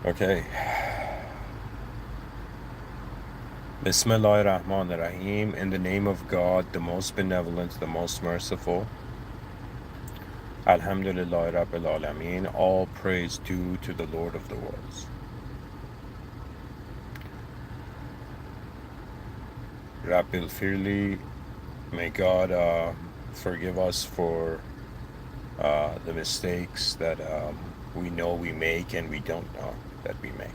Okay. Bismillahirrahmanirrahim. In the name of God, the most benevolent, the most merciful. Alhamdulillah Rabbil Alameen. All praise due to the Lord of the worlds. Rabbil Firli. May God forgive us for the mistakes that we know we make and we don't know that we make.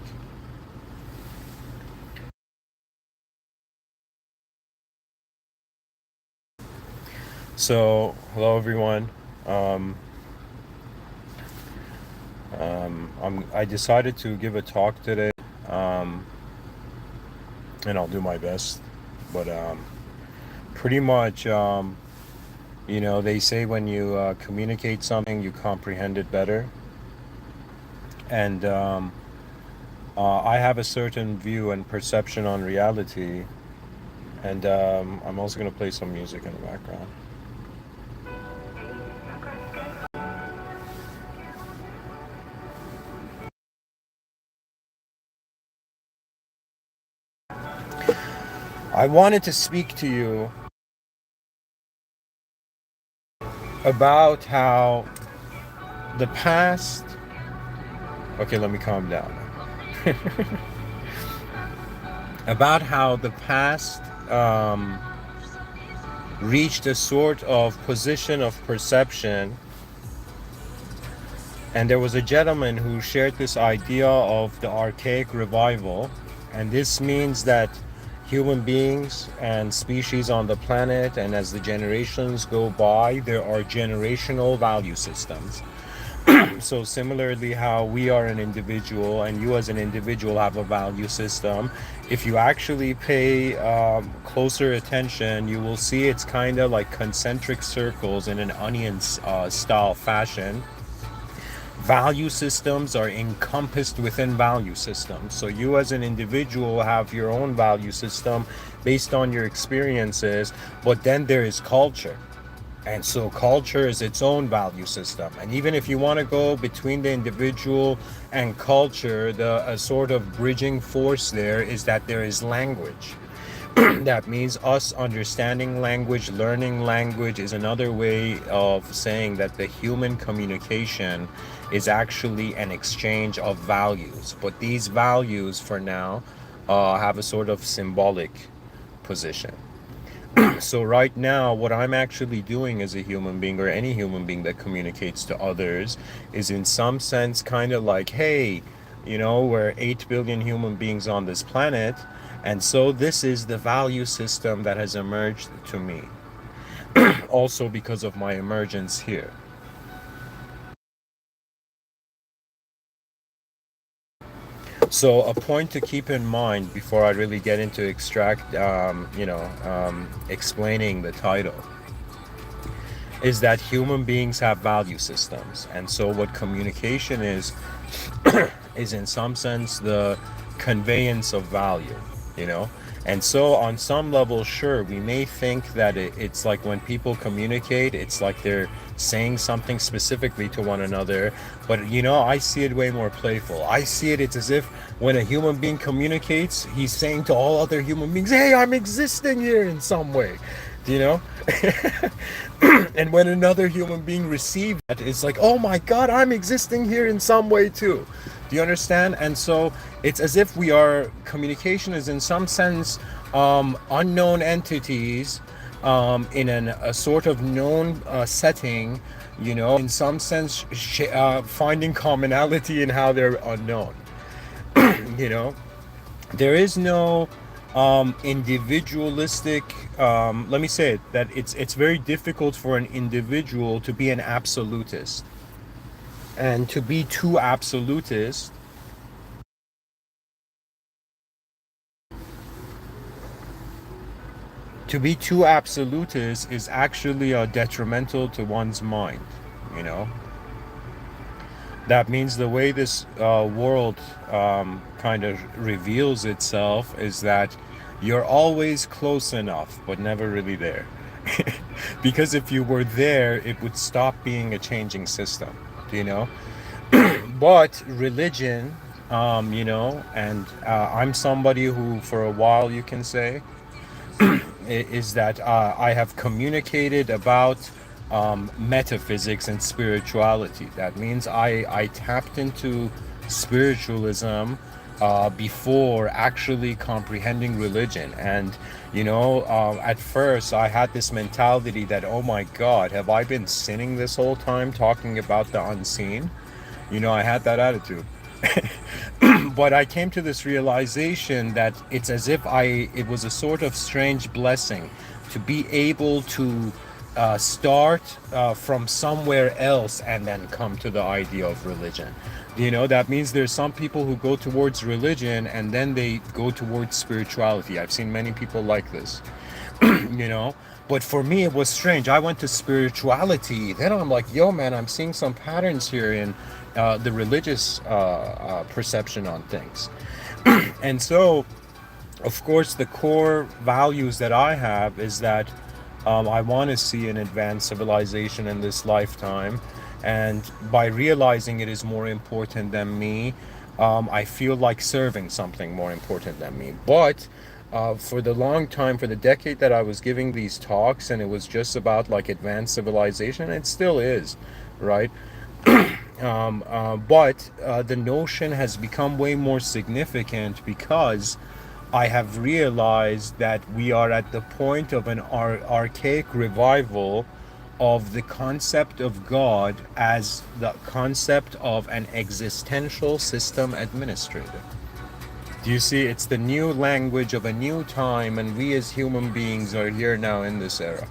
So, hello everyone. I decided to give a talk today, and I'll do my best. But pretty much, they say when you communicate something, you comprehend it better. And I have a certain view and perception on reality. And I'm also going to play some music in the background. I wanted to speak to you about how the past. Okay, let me calm down. About how the past reached a sort of position of perception, and there was a gentleman who shared this idea of the archaic revival, and this means that human beings and species on the planet, and as the generations go by, there are generational value systems. So similarly, how we are an individual and you as an individual have a value system, if you actually pay closer attention, you will see it's kind of like concentric circles in an onion style fashion. Value systems are encompassed within value systems. So you as an individual have your own value system based on your experiences, but then there is culture. And so culture is its own value system. And even if you want to go between the individual and culture, the a sort of bridging force there is that there is language. That means us understanding language, learning language is another way of saying that the human communication is actually an exchange of values. But these values for now have a sort of symbolic position. So right now, what I'm actually doing as a human being, or any human being that communicates to others, is in some sense kind of like, hey, we're 8 billion human beings on this planet, and so this is the value system that has emerged to me, also because of my emergence here. So a point to keep in mind before I really get into explaining the title, is that human beings have value systems. And so what communication is in some sense the conveyance of value, you know? And so on some level, sure, we may think that it's like when people communicate, it's like they're saying something specifically to one another. But I see it way more playful. I see it's as if when a human being communicates, he's saying to all other human beings, hey, I'm existing here in some way. Do you know? And when another human being receives that, it's like, oh my God, I'm existing here in some way too. Do you understand? And so it's as if communication is in some sense unknown entities in a sort of known setting, in some sense finding commonality in how they're unknown. you know, there is no individualistic, let me say it, that it's very difficult for an individual to be an absolutist, and to be too absolutist is actually detrimental to one's mind. you know that means the way this world kind of reveals itself is that you're always close enough but never really there. Because if you were there, it would stop being a changing system. do you know But religion and I'm somebody who, for a while, you can say, is that I have communicated about metaphysics and spirituality. That means I tapped into spiritualism before actually comprehending religion. And, at first I had this mentality that, oh my God, have I been sinning this whole time talking about the unseen? I had that attitude. But I came to this realization that it's as if it was a sort of strange blessing to be able to start from somewhere else and then come to the idea of religion. That means there's some people who go towards religion and then they go towards spirituality. I've seen many people like this. you know but for me it was strange. I went to spirituality, then I'm like, yo man, I'm seeing some patterns here in the religious perception on things. And so, of course, the core values that I have is that I want to see an advanced civilization in this lifetime, and by realizing it is more important than me, I feel like serving something more important than me. But for the long time, for the decade that I was giving these talks, and it was just about like advanced civilization, it still is, right? But the notion has become way more significant because I have realized that we are at the point of an archaic revival of the concept of God as the concept of an existential system administrator. Do you see? It's the new language of a new time, and we as human beings are here now in this era.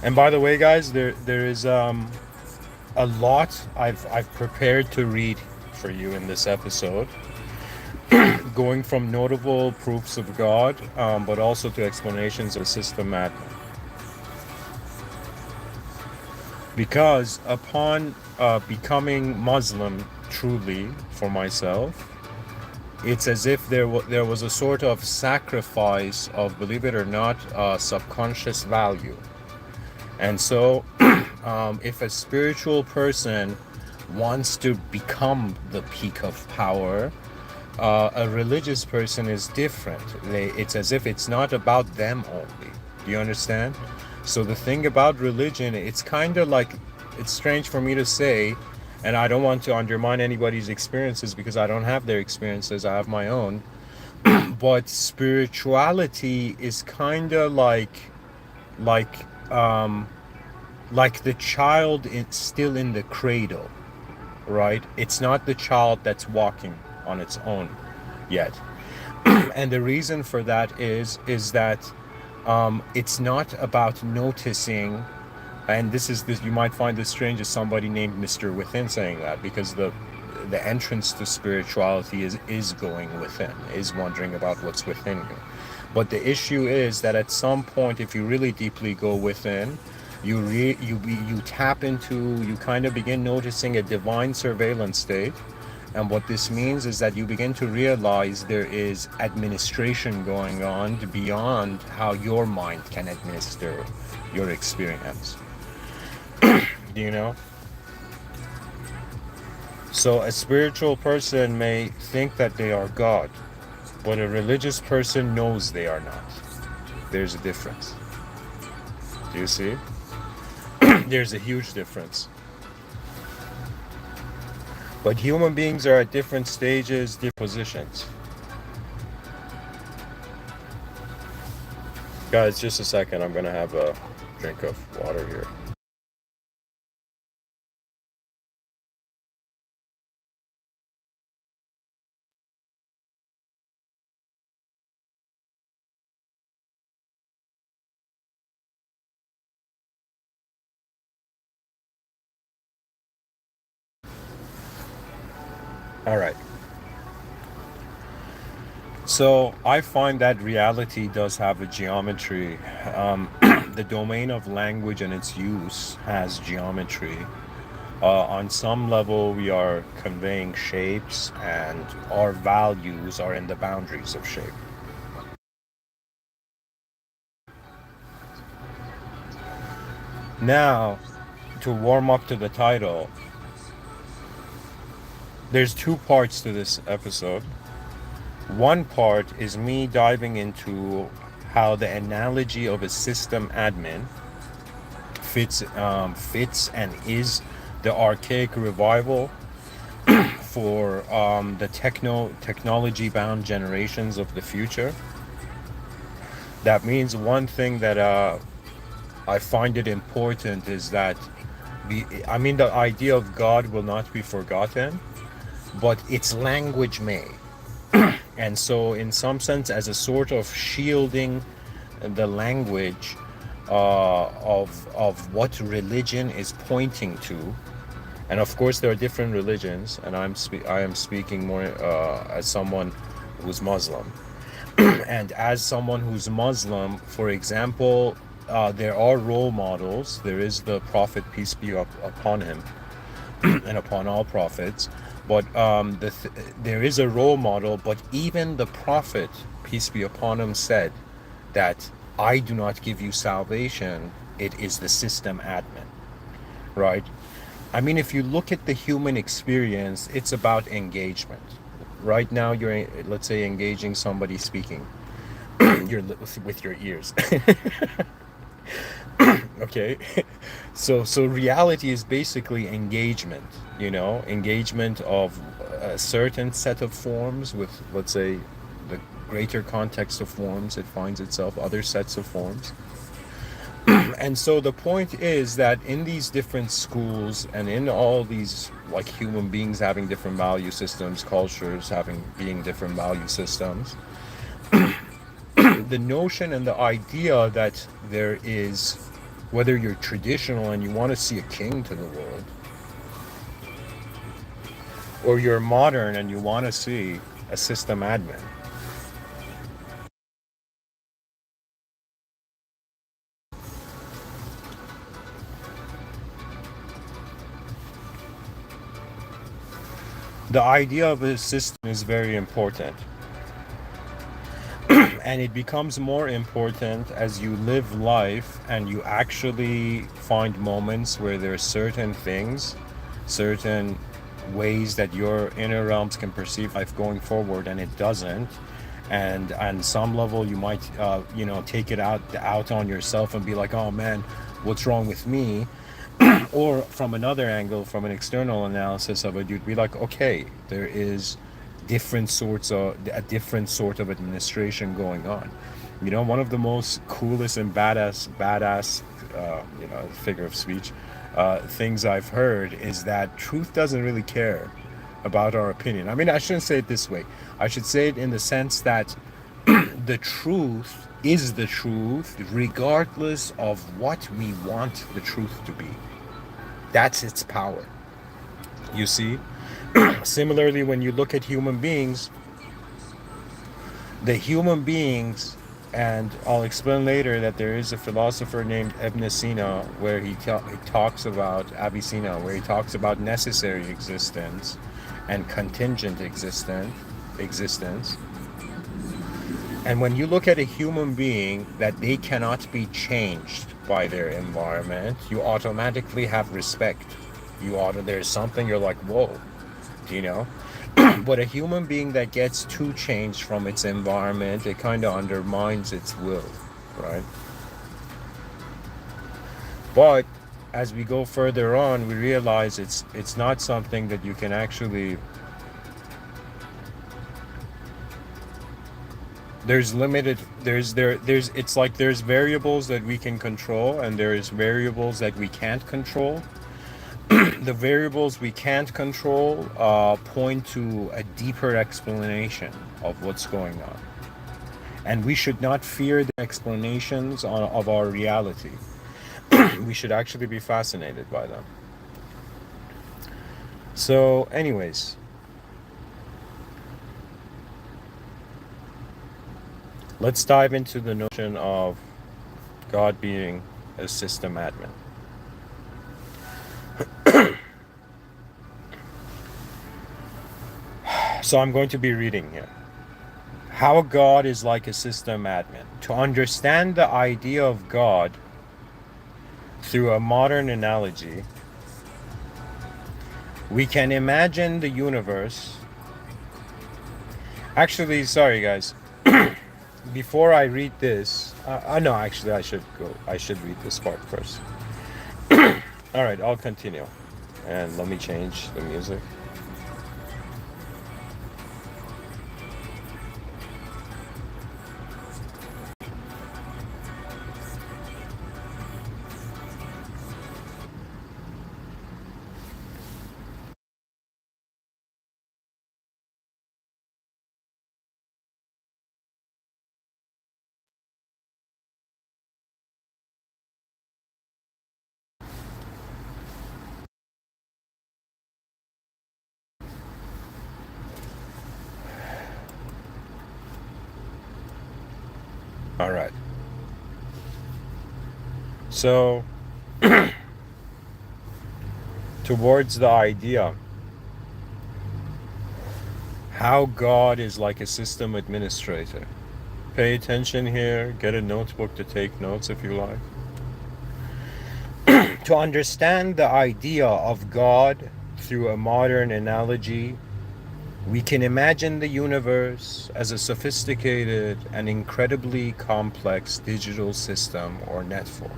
And by the way, guys, there is a lot I've prepared to read for you in this episode, going from notable proofs of God, but also to explanations of system madness. Because upon becoming Muslim truly for myself, it's as if there was a sort of sacrifice of, believe it or not, subconscious value. And so, if a spiritual person wants to become the peak of power, a religious person is different. It's as if it's not about them only. Do you understand? So the thing about religion, it's kind of like, it's strange for me to say, and I don't want to undermine anybody's experiences because I don't have their experiences, I have my own. But spirituality is kind of like um like the child is still in the cradle, right? It's not the child that's walking on its own yet. And the reason for that is that it's not about noticing. And this you might find this strange as somebody named Mr. Within saying that, because the entrance to spirituality is going within, is wondering about what's within you. But the issue is that at some point, if you really deeply go within, you tap into, you kind of begin noticing a divine surveillance state. And what this means is that you begin to realize there is administration going on beyond how your mind can administer your experience. Do you know? So a spiritual person may think that they are God, but a religious person knows they are not. There's a difference. Do you see? There's a huge difference. But human beings are at different stages, different positions. Guys, just a second. I'm gonna have a drink of water here. All right. So I find that reality does have a geometry. The domain of language and its use has geometry. On some level, we are conveying shapes, and our values are in the boundaries of shape. Now, to warm up to the title, there's two parts to this episode. One part is me diving into how the analogy of a system admin fits and is the archaic revival for the technology bound generations of the future. That means one thing that I find it important is that the idea of God will not be forgotten, but its language may. And so in some sense, as a sort of shielding the language of what religion is pointing to, and of course there are different religions, and I am speaking more as someone who's Muslim. And as someone who's Muslim, for example, there are role models. There is the Prophet, peace be upon him, and upon all prophets. But there is a role model, but even the Prophet, peace be upon him, said that I do not give you salvation, it is the system admin, right? I mean, if you look at the human experience, it's about engagement. Right now, you're, let's say, engaging somebody speaking. You're with your ears. Okay. So reality is basically engagement, engagement of a certain set of forms with, let's say, the greater context of forms. It finds itself other sets of forms. And so the point is that in these different schools and in all these, like, human beings having different value systems, cultures being different value systems, the notion and the idea that there is, whether you're traditional and you want to see a king to the world, or you're modern and you want to see a system admin, the idea of a system is very important. And it becomes more important as you live life and you actually find moments where there are certain things, certain ways that your inner realms can perceive life going forward and it doesn't. And on some level you might take it out on yourself and be like, oh man, what's wrong with me? Or from another angle, from an external analysis of it, you'd be like, okay, there is a different sort of administration going on. One of the most coolest and badass figure of speech things I've heard is that truth doesn't really care about our opinion. I mean, I shouldn't say it this way. I should say it in the sense that the truth is the truth regardless of what we want the truth to be. That's its power. You see? Similarly, when you look at human beings, and I'll explain later that there is a philosopher named Ibn Sina where he talks about Avicenna, where he talks about necessary existence and contingent existence. And when you look at a human being that they cannot be changed by their environment, you automatically have respect. There's something you're like, whoa, But a human being that gets too changed from its environment, it kind of undermines its will, right? But as we go further on, we realize it's not something that you can actually. There's it's like there's variables that we can control and there's variables that we can't control. The variables we can't control point to a deeper explanation of what's going on. And we should not fear the explanations of our reality. We should actually be fascinated by them. So anyways, let's dive into the notion of God being a system admin. So I'm going to be reading here. How God is like a system admin. To understand the idea of God, through a modern analogy, we can imagine the universe. Actually, sorry guys. Before I read this, no, actually, I should read this part first. All right, I'll continue, and let me change the music. All right. So, towards the idea how God is like a system administrator. Pay attention here, get a notebook to take notes if you like. To understand the idea of God through a modern analogy, we can imagine the universe as a sophisticated and incredibly complex digital system or network.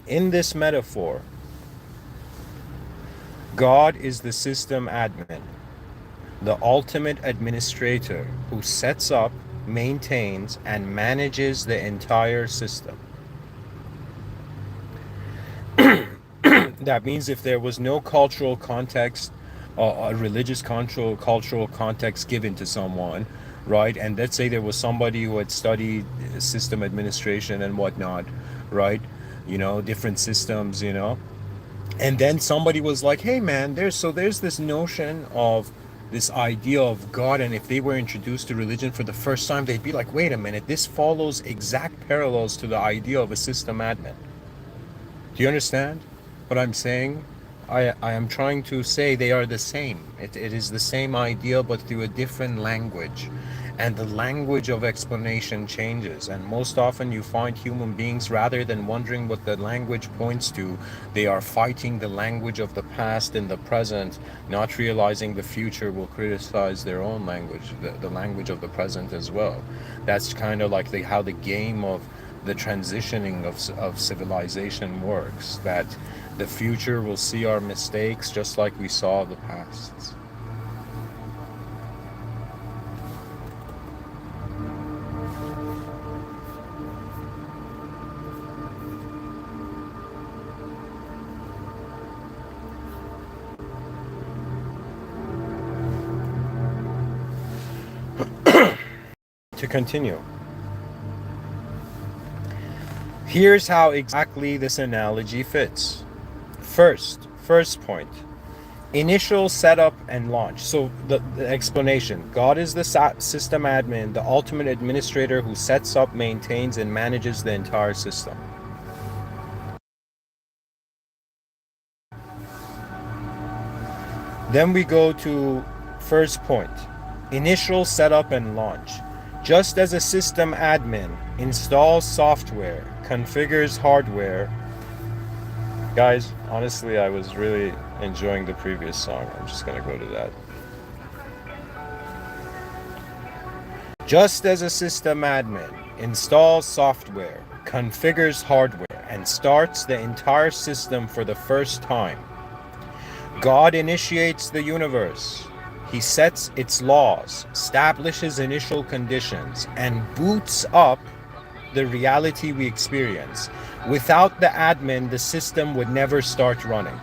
In this metaphor, God is the system admin, the ultimate administrator who sets up, maintains, and manages the entire system. That means if there was no cultural context, a religious cultural context given to someone, right? And let's say there was somebody who had studied system administration and whatnot, right? Different systems, and then somebody was like, hey man, there's this notion of this idea of God, and if they were introduced to religion for the first time, they'd be like, wait a minute, this follows exact parallels to the idea of a system admin. Do you understand what I'm saying? I am trying to say they are the same. It is the same idea, but through a different language. And the language of explanation changes. And most often you find human beings, rather than wondering what the language points to, they are fighting the language of the past in the present, not realizing the future will criticize their own language, the language of the present as well. That's kind of like how the game of the transitioning of civilization works, that the future will see our mistakes just like we saw the past. To continue, here's how exactly this analogy fits. First point, initial setup and launch. So the explanation: God is the system admin, the ultimate administrator who sets up, maintains, and manages the entire system. Then we go to first point, initial setup and launch. Just as a system admin installs software, configures hardware. Guys, honestly, I was really enjoying the previous song. I'm just gonna go to that. Just as a system admin installs software, configures hardware, and starts the entire system for the first time, God initiates the universe. He sets its laws, establishes initial conditions, and boots up the reality we experience. Without the admin, the system would never start running.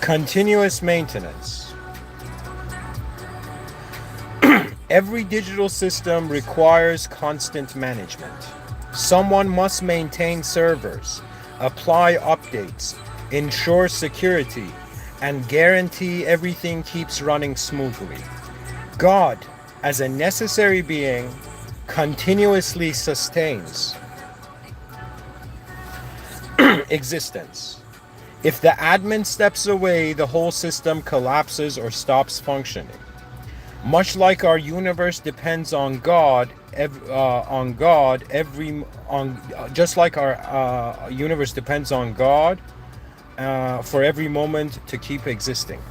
Continuous maintenance. Every digital system requires constant management. Someone must maintain servers, apply updates, ensure security, and guarantee everything keeps running smoothly. God, as a necessary being, continuously sustains existence. If the admin steps away, the whole system collapses or stops functioning. Much like our universe depends on God, just like our universe depends on God for every moment to keep existing.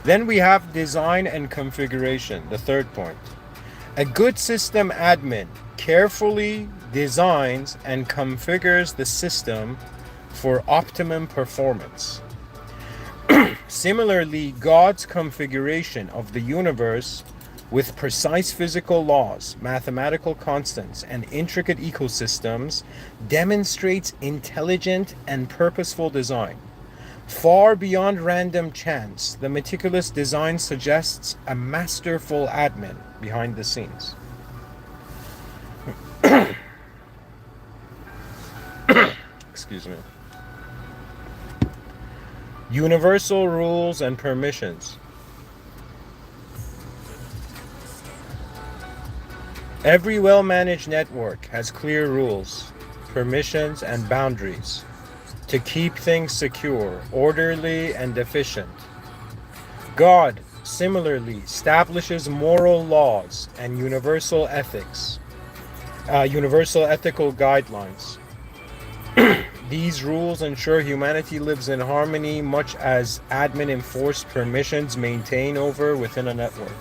Then we have design and configuration, the third point. A good system admin carefully designs and configures the system for optimum performance. Similarly, God's configuration of the universe with precise physical laws, mathematical constants, and intricate ecosystems demonstrates intelligent and purposeful design. Far beyond random chance, the meticulous design suggests a masterful admin behind the scenes. Excuse me. Universal rules and permissions. Every well-managed network has clear rules, permissions, and boundaries to keep things secure, orderly, and efficient. God, similarly, establishes moral laws and universal ethical guidelines. These rules ensure humanity lives in harmony, much as admin enforced permissions maintain over within a network.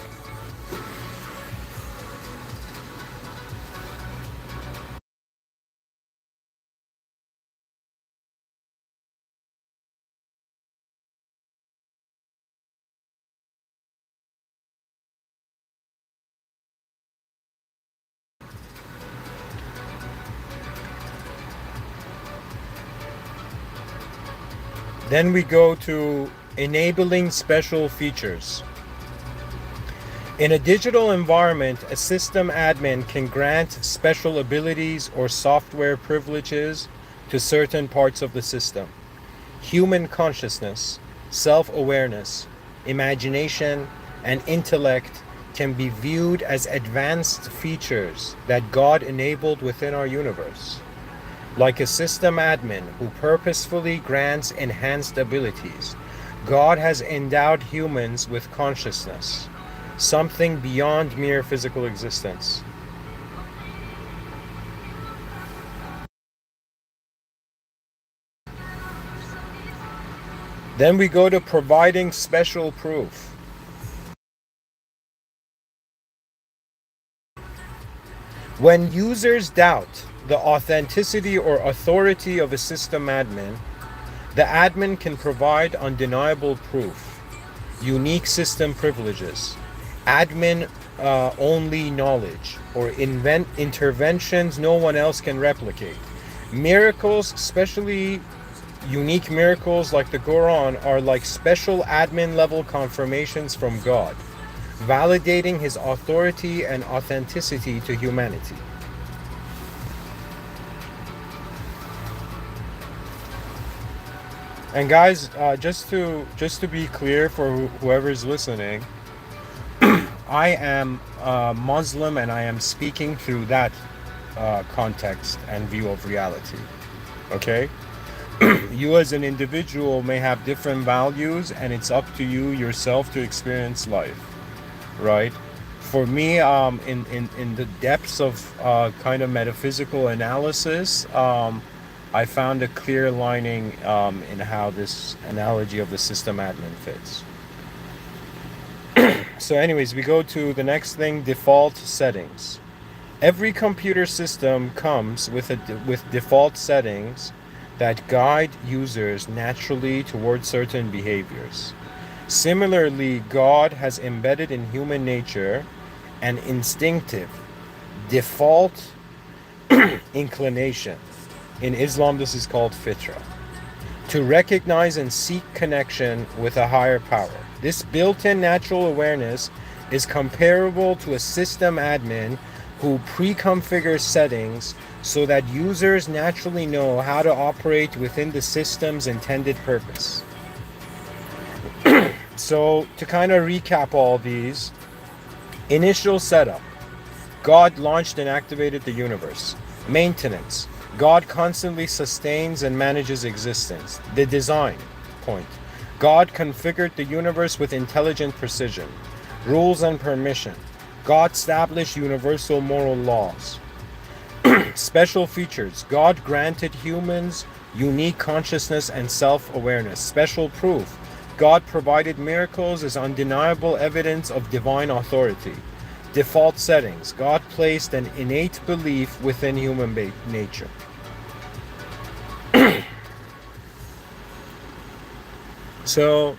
Then we go to enabling special features. In a digital environment, a system admin can grant special abilities or software privileges to certain parts of the system. Human consciousness, self-awareness, imagination, and intellect can be viewed as advanced features that God enabled within our universe. Like a system admin who purposefully grants enhanced abilities, God has endowed humans with consciousness, something beyond mere physical existence. Then we go to providing special proof. When users doubt the authenticity or authority of a system admin, the admin can provide undeniable proof, unique system privileges, admin only knowledge, or interventions no one else can replicate. Miracles, especially unique miracles like the Quran, are like special admin level confirmations from God, validating his authority and authenticity to humanity. And guys, just to be clear for whoever's listening, I am Muslim and I am speaking through that context and view of reality. Okay? You as an individual may have different values, and it's up to you yourself to experience life, right? For me, in the depths of kind of metaphysical analysis, I found a clear lining in how this analogy of the system admin fits. So anyways, we go to the next thing, default settings. Every computer system comes with default settings that guide users naturally towards certain behaviors. Similarly, God has embedded in human nature an instinctive, default inclination. In Islam, this is called fitra, to recognize and seek connection with a higher power. This built-in natural awareness is comparable to a system admin who pre-configures settings so that users naturally know how to operate within the system's intended purpose. So to kind of recap all these, initial setup, God launched and activated the universe. Maintenance, God constantly sustains and manages existence. The design point, God configured the universe with intelligent precision, rules and permission. God established universal moral laws. Special features. God granted humans unique consciousness and self-awareness. Special proof. God provided miracles as undeniable evidence of divine authority. Default settings. God placed an innate belief within human nature. So,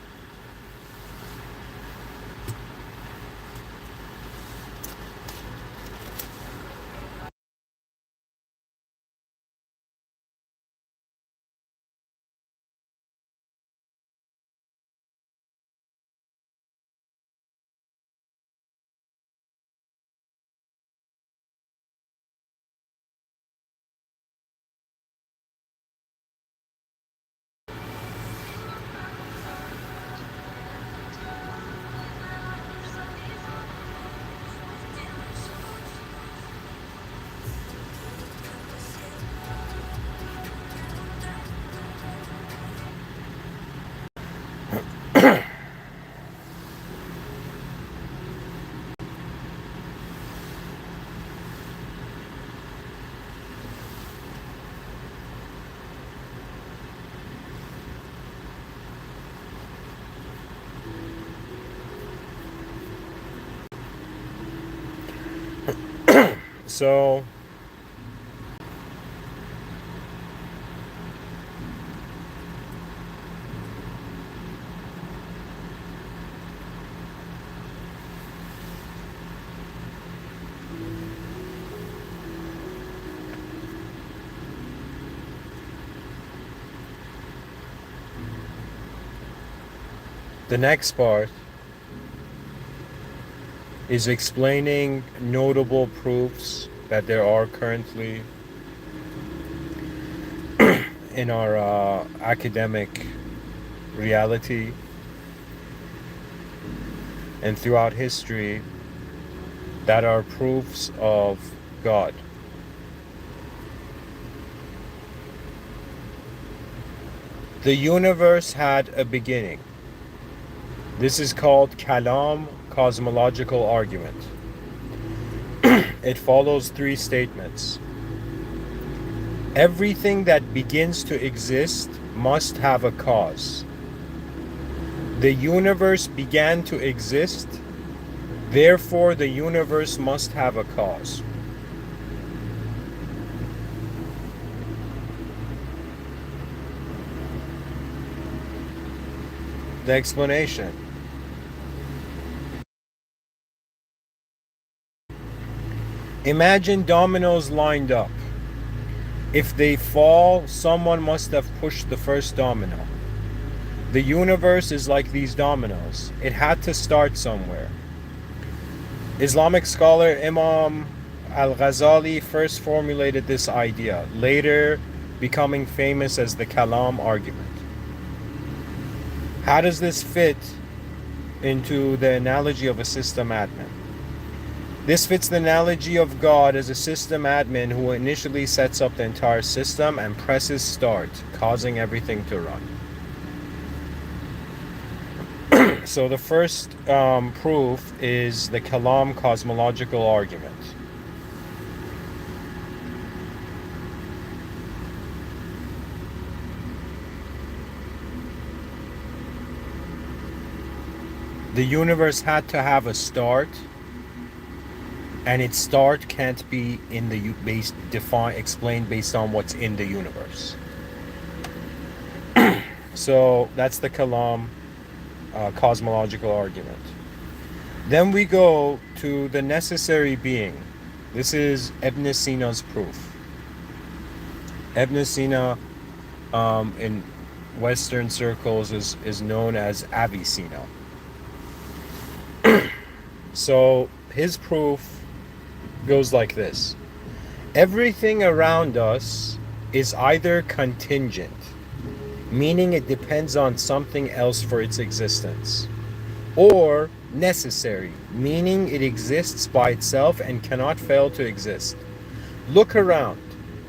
so the next part is explaining notable proofs that there are currently in our academic reality and throughout history that are proofs of God. The universe had a beginning. This is called Kalam, cosmological argument. It follows three statements. Everything that begins to exist must have a cause. The universe began to exist, therefore the universe must have a cause. The explanation. Imagine dominoes lined up. If they fall, someone must have pushed the first domino. The universe is like these dominoes. It had to start somewhere. Islamic scholar Imam al-Ghazali first formulated this idea, later becoming famous as the Kalam argument. How does this fit into the analogy of a system admin? This fits the analogy of God as a system admin who initially sets up the entire system and presses start, causing everything to run. So the first proof is the Kalam cosmological argument. The universe had to have a start, and its start can't be in the explained based on what's in the universe. So that's the Kalam cosmological argument. Then we go to the necessary being. This is Ibn Sina's proof. Ibn Sina in Western circles is known as Avicenna. So his proof goes like this. Everything around us is either contingent, meaning it depends on something else for its existence, or necessary, meaning it exists by itself and cannot fail to exist. Look around.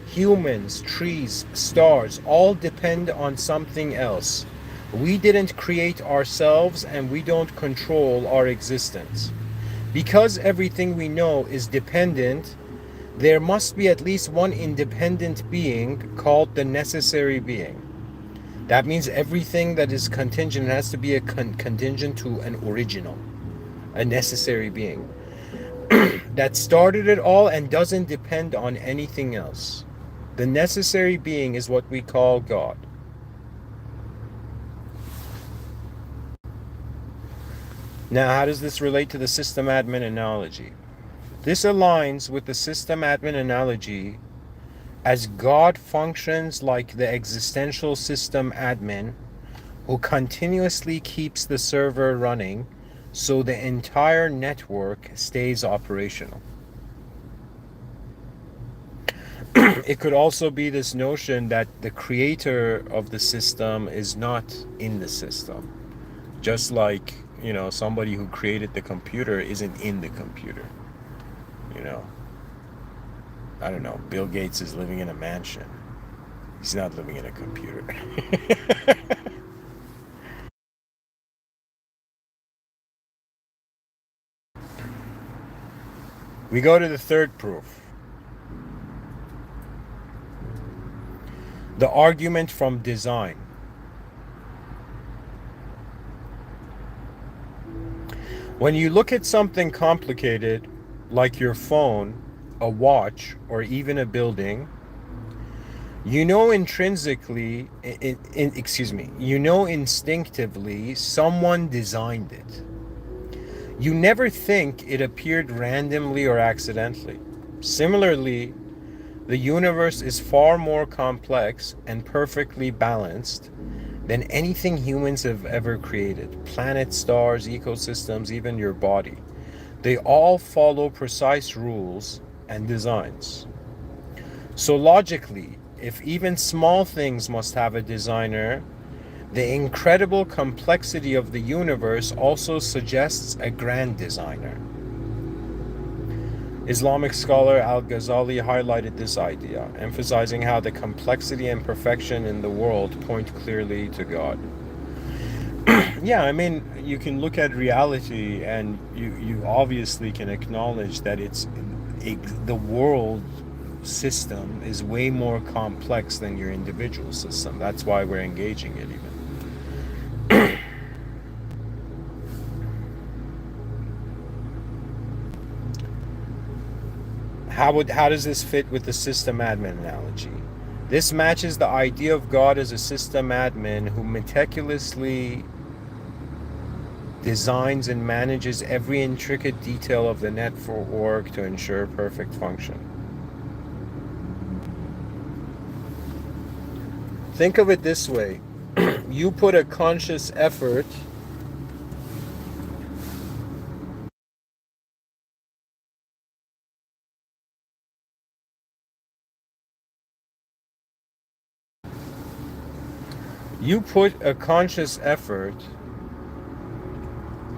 Humans, trees, stars all depend on something else. We didn't create ourselves and we don't control our existence. Because everything we know is dependent, there must be at least one independent being called the necessary being. That means everything that is contingent has to be a contingent to an original, a necessary being that started it all and doesn't depend on anything else. The necessary being is what we call God. Now, how does this relate to the system admin analogy? This aligns with the system admin analogy, as God functions like the existential system admin who continuously keeps the server running so the entire network stays operational. It could also be this notion that the creator of the system is not in the system. Just like, somebody who created the computer isn't in the computer. I don't know, Bill Gates is living in a mansion. He's not living in a computer. We go to the third proof. The argument from design. When you look at something complicated, like your phone, a watch, or even a building, you know intrinsically, you know instinctively someone designed it. You never think it appeared randomly or accidentally. Similarly, the universe is far more complex and perfectly balanced than anything humans have ever created. Planets, stars, ecosystems, even your body. They all follow precise rules and designs. So logically, if even small things must have a designer, the incredible complexity of the universe also suggests a grand designer. Islamic scholar Al-Ghazali highlighted this idea, emphasizing how the complexity and perfection in the world point clearly to God. Yeah, I mean, you can look at reality and you obviously can acknowledge that the world system is way more complex than your individual system. That's why we're engaging it even. How does this fit with the system admin analogy? This matches the idea of God as a system admin who meticulously designs and manages every intricate detail of the network to ensure perfect function. Think of it this way. You put a conscious effort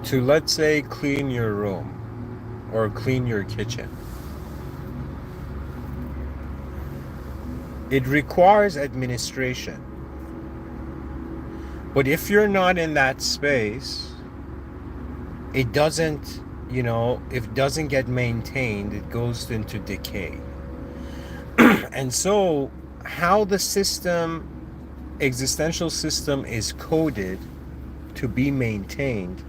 to, let's say, clean your room or clean your kitchen. It requires administration. But if you're not in that space, it doesn't, if it doesn't get maintained, it goes into decay. And so how the existential system is coded to be maintained,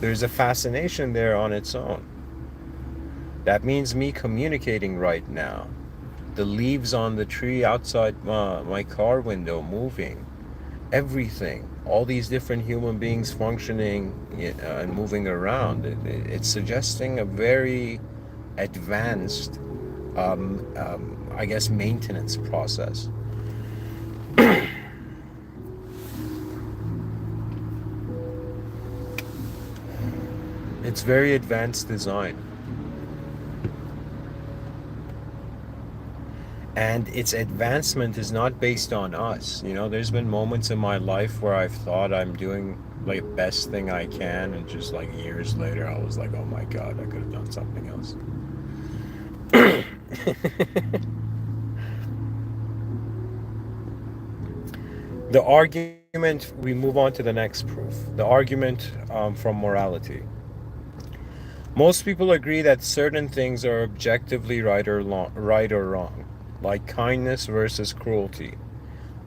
there's a fascination there on its own. That means me communicating right now, the leaves on the tree outside my car window moving, everything, all these different human beings functioning and moving around. It's suggesting a very advanced, I guess, maintenance process. It's very advanced design. And its advancement is not based on us. There's been moments in my life where I've thought I'm doing like the best thing I can, and just like years later I was like, oh my god, I could have done something else. The argument, we move on to the next proof. The argument from morality. Most people agree that certain things are objectively right or wrong, like kindness versus cruelty,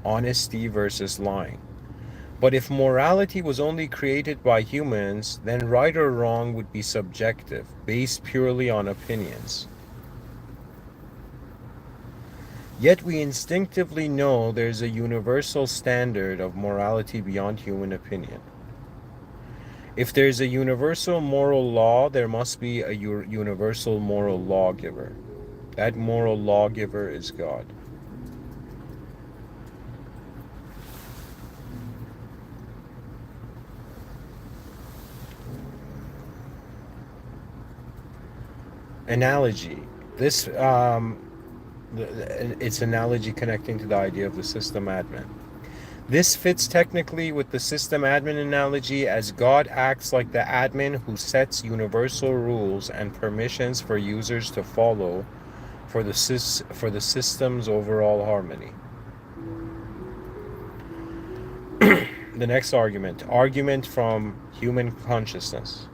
honesty versus lying. But if morality was only created by humans, then right or wrong would be subjective, based purely on opinions. Yet we instinctively know there's a universal standard of morality beyond human opinion. If there's a universal moral law, there must be a universal moral lawgiver. That moral lawgiver is God. Analogy. This it's analogy connecting to the idea of the system admin. This fits technically with the system admin analogy, as God acts like the admin who sets universal rules and permissions for users to follow for the system's overall harmony. The next argument from human consciousness.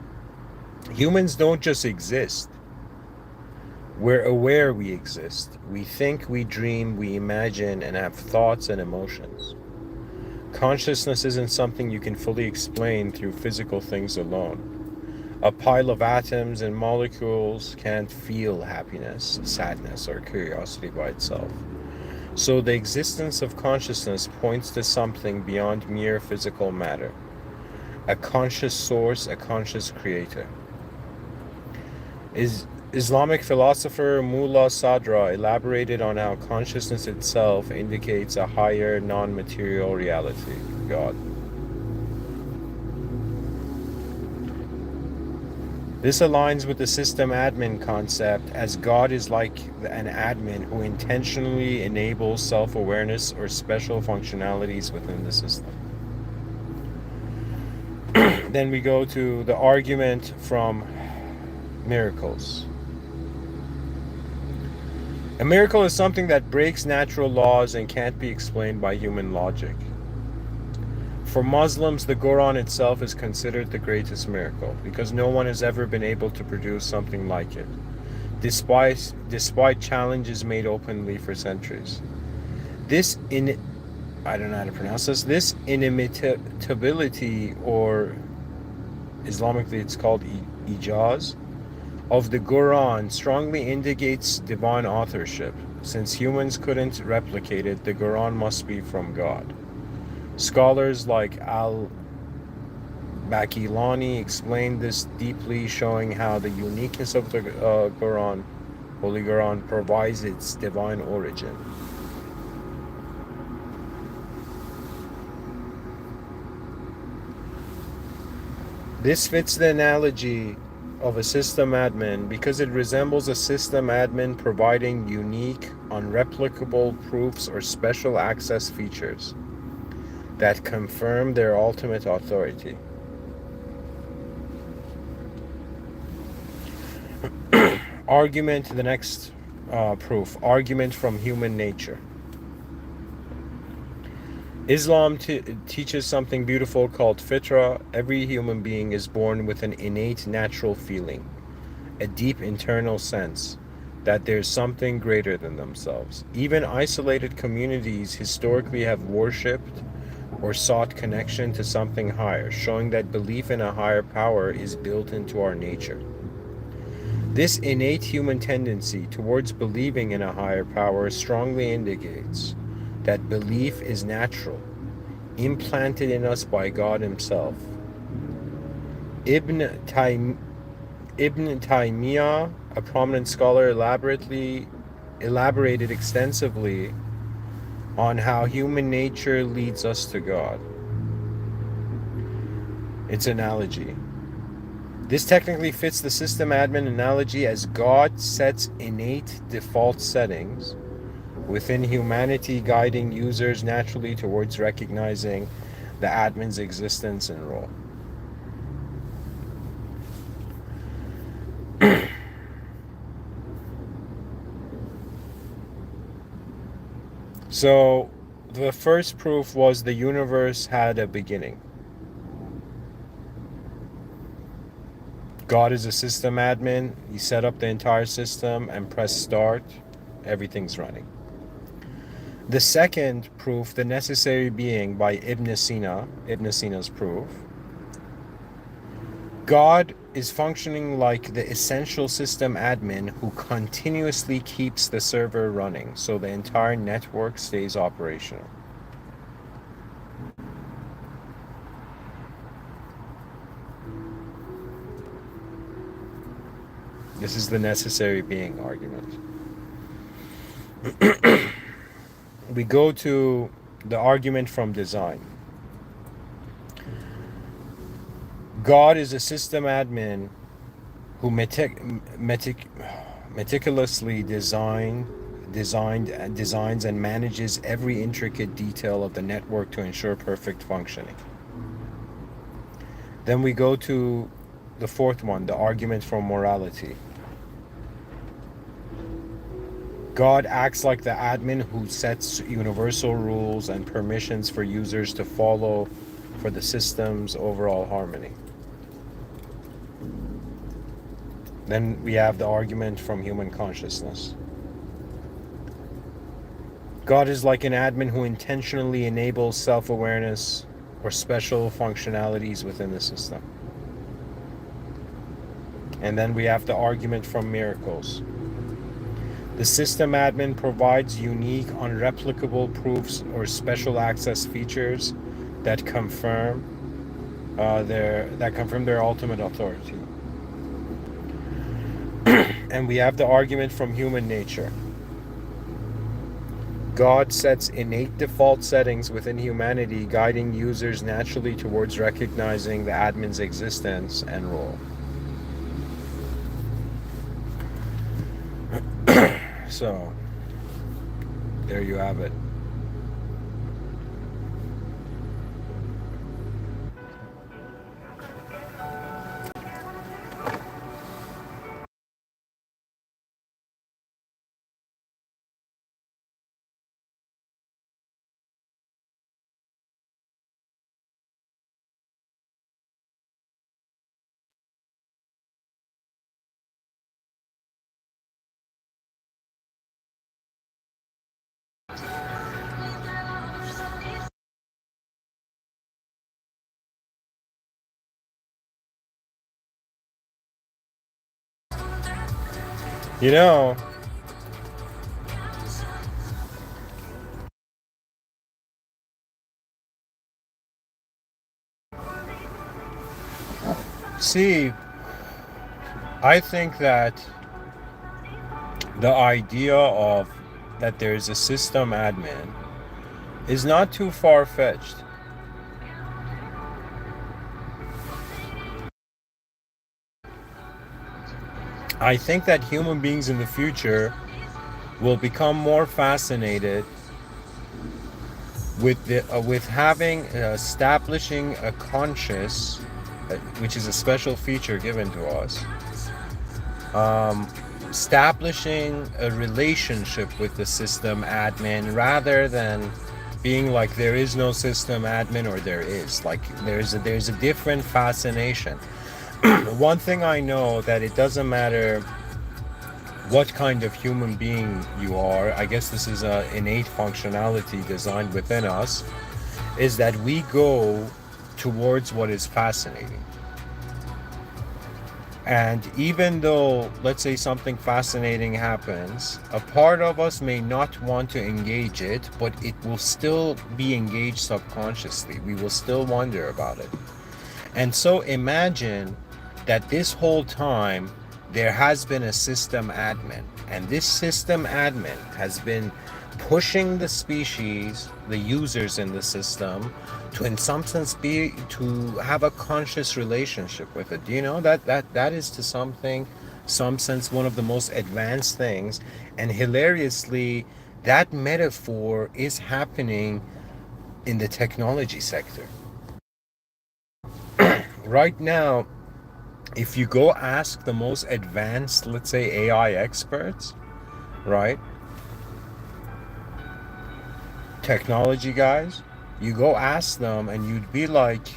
Humans don't just exist. We're aware we exist. We think, we dream, we imagine, and have thoughts and emotions. Consciousness isn't something you can fully explain through physical things alone. A pile of atoms and molecules can't feel happiness, sadness, or curiosity by itself. So the existence of consciousness points to something beyond mere physical matter. A conscious source, a conscious creator. Islamic philosopher Mullah Sadra elaborated on how consciousness itself indicates a higher non-material reality, God. This aligns with the system admin concept, as God is like an admin who intentionally enables self-awareness or special functionalities within the system. Then we go to the argument from miracles. A miracle is something that breaks natural laws and can't be explained by human logic. For Muslims, the Quran itself is considered the greatest miracle, because no one has ever been able to produce something like it, despite challenges made openly for centuries. This inimitability, or Islamically it's called ijaz, of the Quran strongly indicates divine authorship. Since humans couldn't replicate it, the Quran must be from God. Scholars like al-Baqillani explained this deeply, showing how the uniqueness of the Quran, Holy Quran, provides its divine origin. This fits the analogy of a system admin because it resembles a system admin providing unique, unreplicable proofs or special access features that confirm their ultimate authority. Argument, the next proof. Argument from human nature. Islam teaches something beautiful called fitra. Every human being is born with an innate natural feeling, a deep internal sense that there's something greater than themselves. Even isolated communities historically have worshipped or sought connection to something higher, showing that belief in a higher power is built into our nature. This innate human tendency towards believing in a higher power strongly indicates that belief is natural, implanted in us by God Himself. Ibn Taymiyyah, a prominent scholar, elaborated extensively on how human nature leads us to God. Its analogy. This technically fits the system admin analogy, as God sets innate default settings within humanity, guiding users naturally towards recognizing the admin's existence and role. So the first proof was the universe had a beginning. God is a system admin. He set up the entire system and press start. Everything's running. The second proof, the necessary being by Ibn Sina's proof. God is functioning like the essential system admin who continuously keeps the server running so the entire network stays operational. This is the necessary being argument. We go to the argument from design. God is a system admin who meticulously designs and manages every intricate detail of the network to ensure perfect functioning. Then we go to the fourth one, the argument from morality. God acts like the admin who sets universal rules and permissions for users to follow for the system's overall harmony. Then we have the argument from human consciousness. God is like an admin who intentionally enables self-awareness or special functionalities within the system. And then we have the argument from miracles. The system admin provides unique, unreplicable proofs or special access features that confirm their ultimate authority. And we have the argument from human nature. God sets innate default settings within humanity, guiding users naturally towards recognizing the admin's existence and role. So, there you have it. You know, see, I think that the idea of that there's a system admin is not too far-fetched. I think that human beings in the future will become more fascinated with establishing a conscious, which is a special feature given to us, establishing a relationship with the system admin rather than being like there is no system admin or there is. Like there's a different fascination. One thing I know, that it doesn't matter what kind of human being you are, I guess this is an innate functionality designed within us, is that we go towards what is fascinating. And even though, let's say, something fascinating happens, a part of us may not want to engage it, but it will still be engaged subconsciously. We will still wonder about it. And so imagine that this whole time there has been a system admin, and this system admin has been pushing the species, the users in the system, to in some sense to have a conscious relationship with it. You know, that is to some sense one of the most advanced things. And hilariously, that metaphor is happening in the technology sector right now. If you go ask the most advanced, let's say, AI experts, right, technology guys, you go ask them and you'd be like,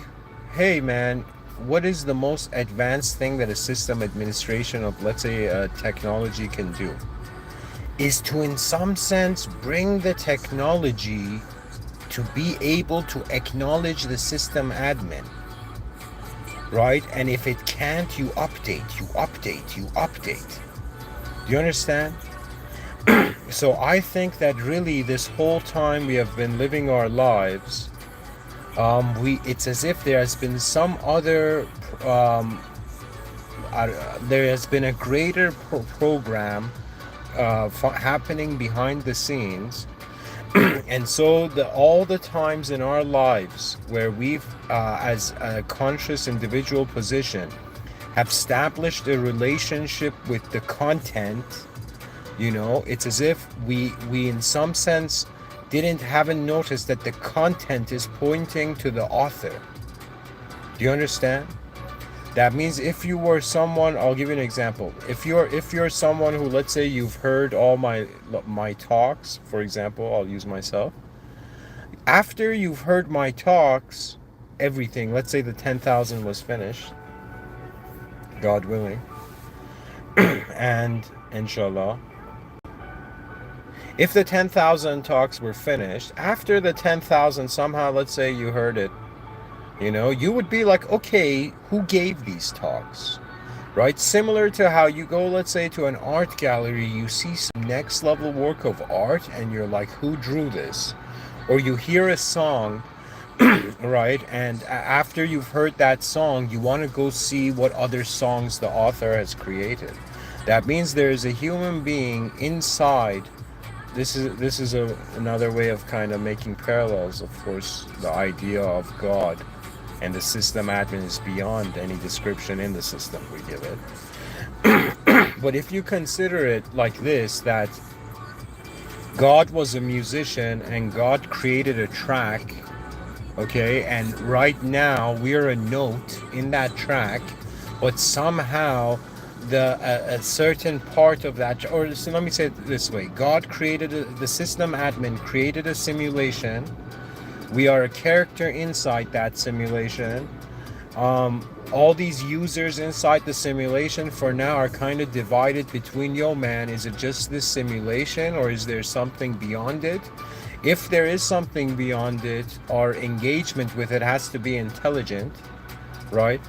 hey man, what is the most advanced thing that a system administration of, let's say, technology can do? Is to, in some sense, bring the technology to be able to acknowledge the system admin, right? And if it can't, you update, you update, you update. Do you understand? So I think that really this whole time we have been living our lives, it's as if there has been some other, there has been a greater program happening behind the scenes. And so all the times in our lives where we've, as a conscious individual position, have established a relationship with the content, you know, it's as if we in some sense haven't noticed that the content is pointing to the author. Do you understand? That means if you were someone, I'll give you an example. If you're someone who, let's say you've heard all my talks, for example, I'll use myself. After you've heard my talks, everything, let's say the 10,000 was finished, God willing, and inshallah, if the 10,000 talks were finished, after the 10,000, somehow, let's say you heard it, you know, you would be like, okay, who gave these talks? Right? Similar to how you go, let's say, to an art gallery, you see some next level work of art and you're like, who drew this? Or you hear a song, right? And after you've heard that song, you want to go see what other songs the author has created. That means there's a human being inside. This is another way of kind of making parallels. Of course, the idea of God and the system admin is beyond any description in the system we give it. But if you consider it like this, that God was a musician and God created a track, okay, and right now we're a note in that track, but somehow a certain part of that, or so let me say it this way, God created the system admin created a simulation. We are a character inside that simulation. All these users inside the simulation for now are kind of divided between, yo man, is it just this simulation or is there something beyond it? If there is something beyond it, our engagement with it has to be intelligent, right?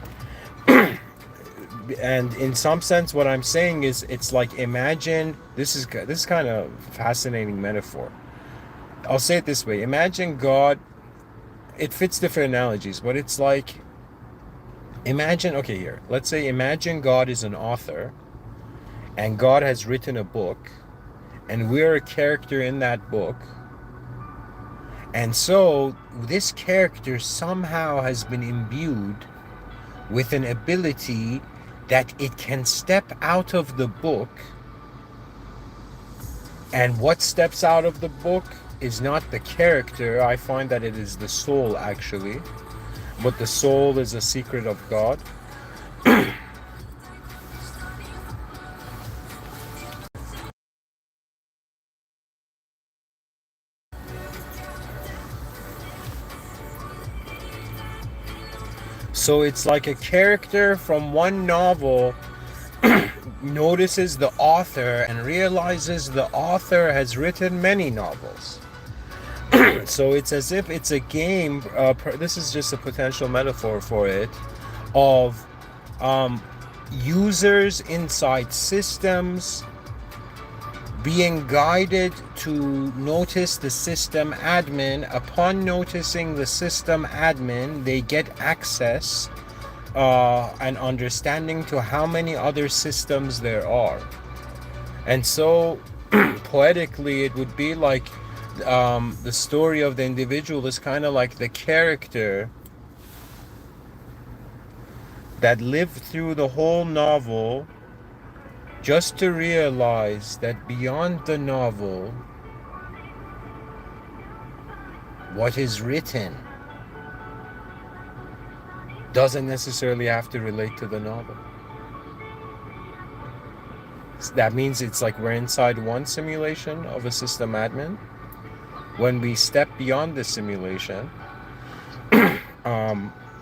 And in some sense, what I'm saying is, it's like, imagine, this is kind of fascinating metaphor. I'll say it this way. Imagine God, it fits different analogies, but it's like, imagine, okay, here, let's say, imagine God is an author and God has written a book and we're a character in that book. And so this character somehow has been imbued with an ability that it can step out of the book. And what steps out of the book is not the character. I find that it is the soul, actually. But the soul is a secret of God. So it's like a character from one novel notices the author and realizes the author has written many novels. So it's as if it's a game, this is just a potential metaphor for it, of users inside systems being guided to notice the system admin. Upon noticing the system admin, they get access and understanding to how many other systems there are. And so poetically, it would be like the story of the individual is kind of like the character that lived through the whole novel just to realize that beyond the novel, what is written doesn't necessarily have to relate to the novel. That means it's like we're inside one simulation of a system admin. When we step beyond the simulation,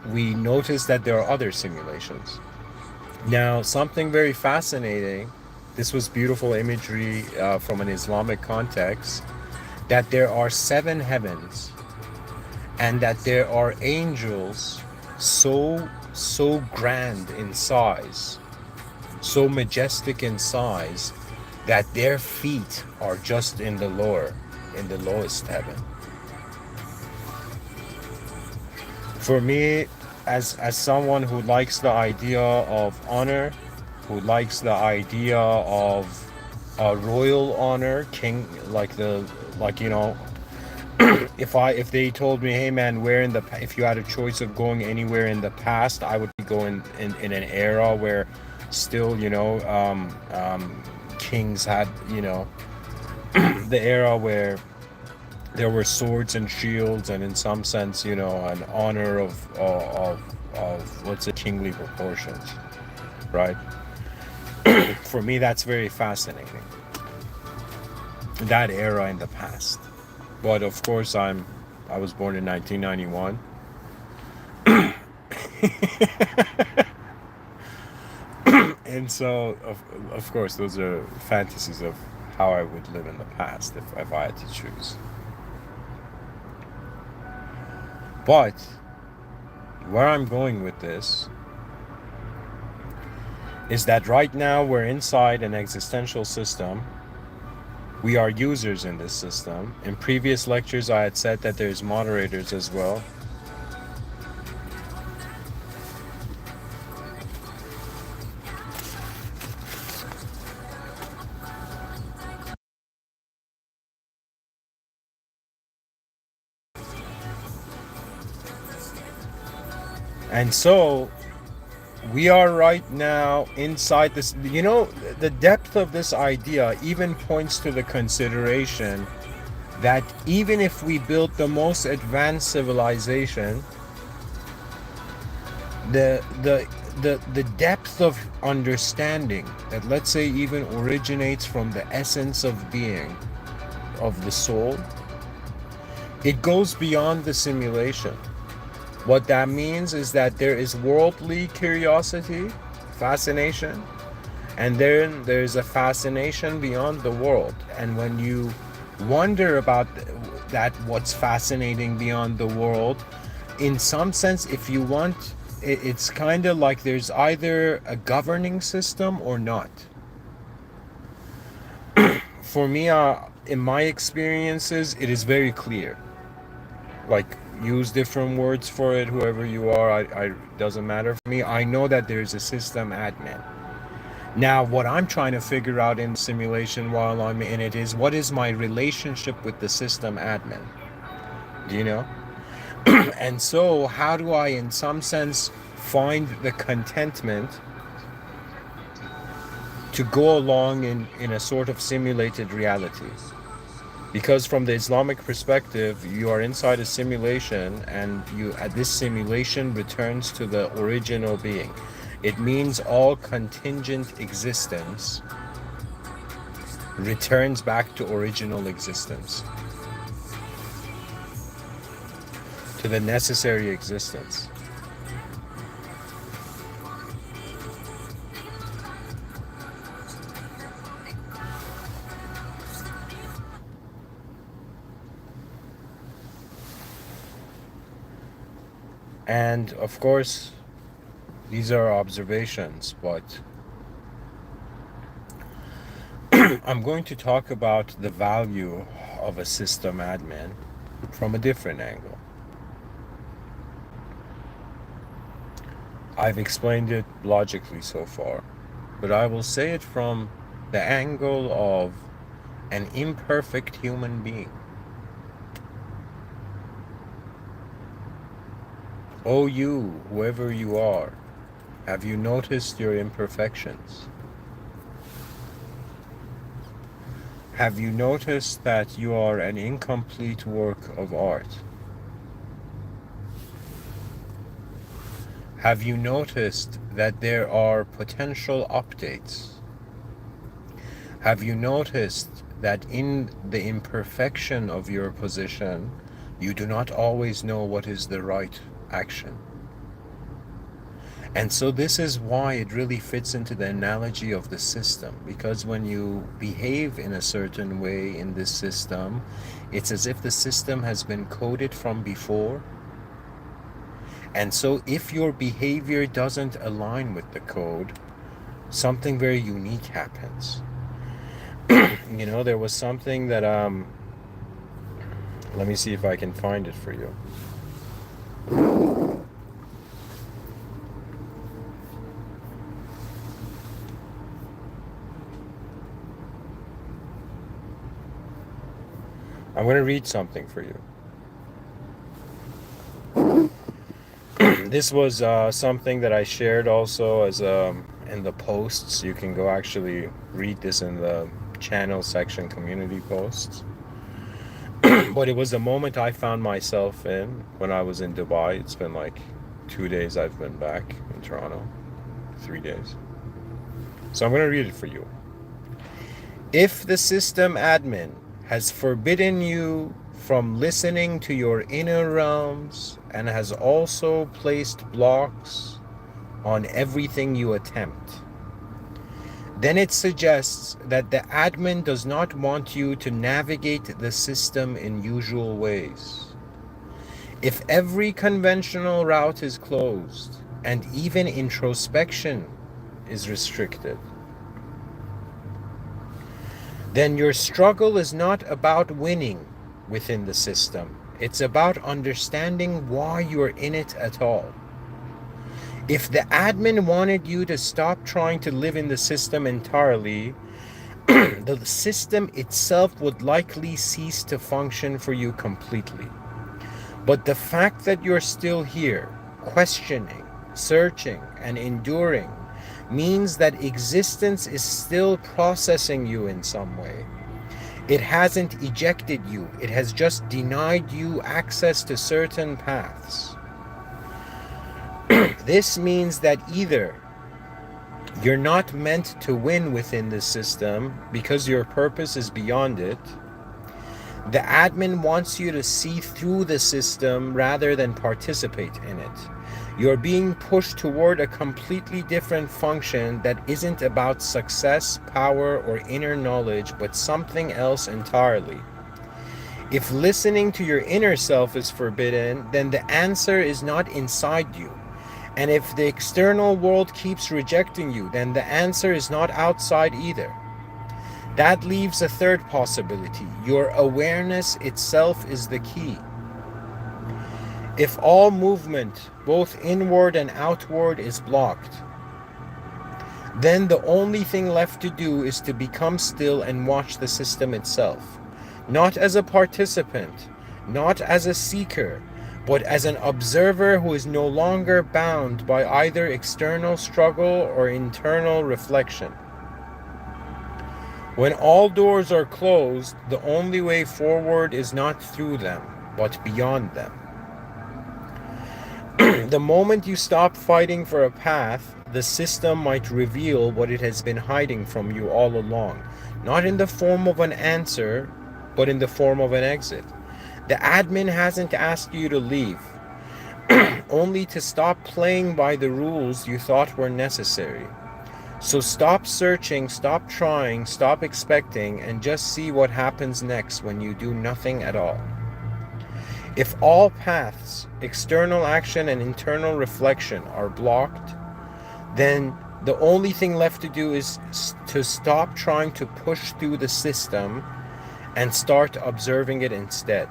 we notice that there are other simulations. Now, something very fascinating, this was beautiful imagery from an Islamic context, that there are 7 heavens and that there are angels so grand in size, so majestic in size, that their feet are just in the lowest heaven. For me, as someone who likes the idea of honor, who likes the idea of a royal honor, king, if they told me, hey man, if you had a choice of going anywhere in the past, I would go in an era where still, kings had, the era where there were swords and shields, and in some sense, an honor of what's it, kingly proportions, right? For me, that's very fascinating. That era in the past. But of course, I was born in 1991. And so, of course, those are fantasies of how I would live in the past if I had to choose. But where I'm going with this is that right now we're inside an existential system. We are users in this system. In previous lectures, I had said that there's moderators as well. And so we are right now inside this, the depth of this idea even points to the consideration that even if we build the most advanced civilization, the depth of understanding that, let's say, even originates from the essence of being, of the soul, it goes beyond the simulation. What that means is that there is worldly curiosity, fascination, and then there's a fascination beyond the world. And when you wonder about that, what's fascinating beyond the world, in some sense, if you want, it's kind of like there's either a governing system or not. For me, in my experiences, it is very clear. Like, use different words for it, whoever you are, I doesn't matter for me. I know that there's a system admin. Now, what I'm trying to figure out in simulation while I'm in it is, what is my relationship with the system admin? Do you know? And so, how do I, in some sense, find the contentment to go along in a sort of simulated reality? Because from the Islamic perspective, you are inside a simulation, and this simulation returns to the original being. It means all contingent existence returns back to original existence, to the necessary existence. And of course, these are observations, but I'm going to talk about the value of a system admin from a different angle. I've explained it logically so far, but I will say it from the angle of an imperfect human being. Oh, you, whoever you are, have you noticed your imperfections? Have you noticed that you are an incomplete work of art? Have you noticed that there are potential updates? Have you noticed that in the imperfection of your position, you do not always know what is the right action. And so this is why it really fits into the analogy of the system, because when you behave in a certain way in this system, it's as if the system has been coded from before. And so if your behavior doesn't align with the code, something very unique happens. You know, there was something that let me see if I can find it for you. I'm going to read something for you. This was something that I shared also as in the posts. You can go actually read this in the channel section, community posts. But it was a moment I found myself in when I was in Dubai. It's been like 2 days I've been back in Toronto. 3 days. So I'm going to read it for you. If the system admin has forbidden you from listening to your inner realms and has also placed blocks on everything you attempt, then it suggests that the admin does not want you to navigate the system in usual ways. If every conventional route is closed and even introspection is restricted, then your struggle is not about winning within the system. It's about understanding why you're in it at all. If the admin wanted you to stop trying to live in the system entirely, the system itself would likely cease to function for you completely. But the fact that you're still here, questioning, searching, and enduring, means that existence is still processing you in some way. It hasn't ejected you, it has just denied you access to certain paths. This means that either you're not meant to win within the system because your purpose is beyond it. The admin wants you to see through the system rather than participate in it. You're being pushed toward a completely different function that isn't about success, power, or inner knowledge, but something else entirely. If listening to your inner self is forbidden, then the answer is not inside you. And if the external world keeps rejecting you, then the answer is not outside either. That leaves a third possibility. Your awareness itself is the key. If all movement, both inward and outward, is blocked, then the only thing left to do is to become still and watch the system itself. Not as a participant, not as a seeker, but as an observer who is no longer bound by either external struggle or internal reflection. When all doors are closed, the only way forward is not through them, but beyond them. The moment you stop fighting for a path, the system might reveal what it has been hiding from you all along, not in the form of an answer, but in the form of an exit. The admin hasn't asked you to leave, only to stop playing by the rules you thought were necessary. So stop searching, stop trying, stop expecting, and just see what happens next when you do nothing at all. If all paths, external action and internal reflection, are blocked, then the only thing left to do is to stop trying to push through the system and start observing it instead.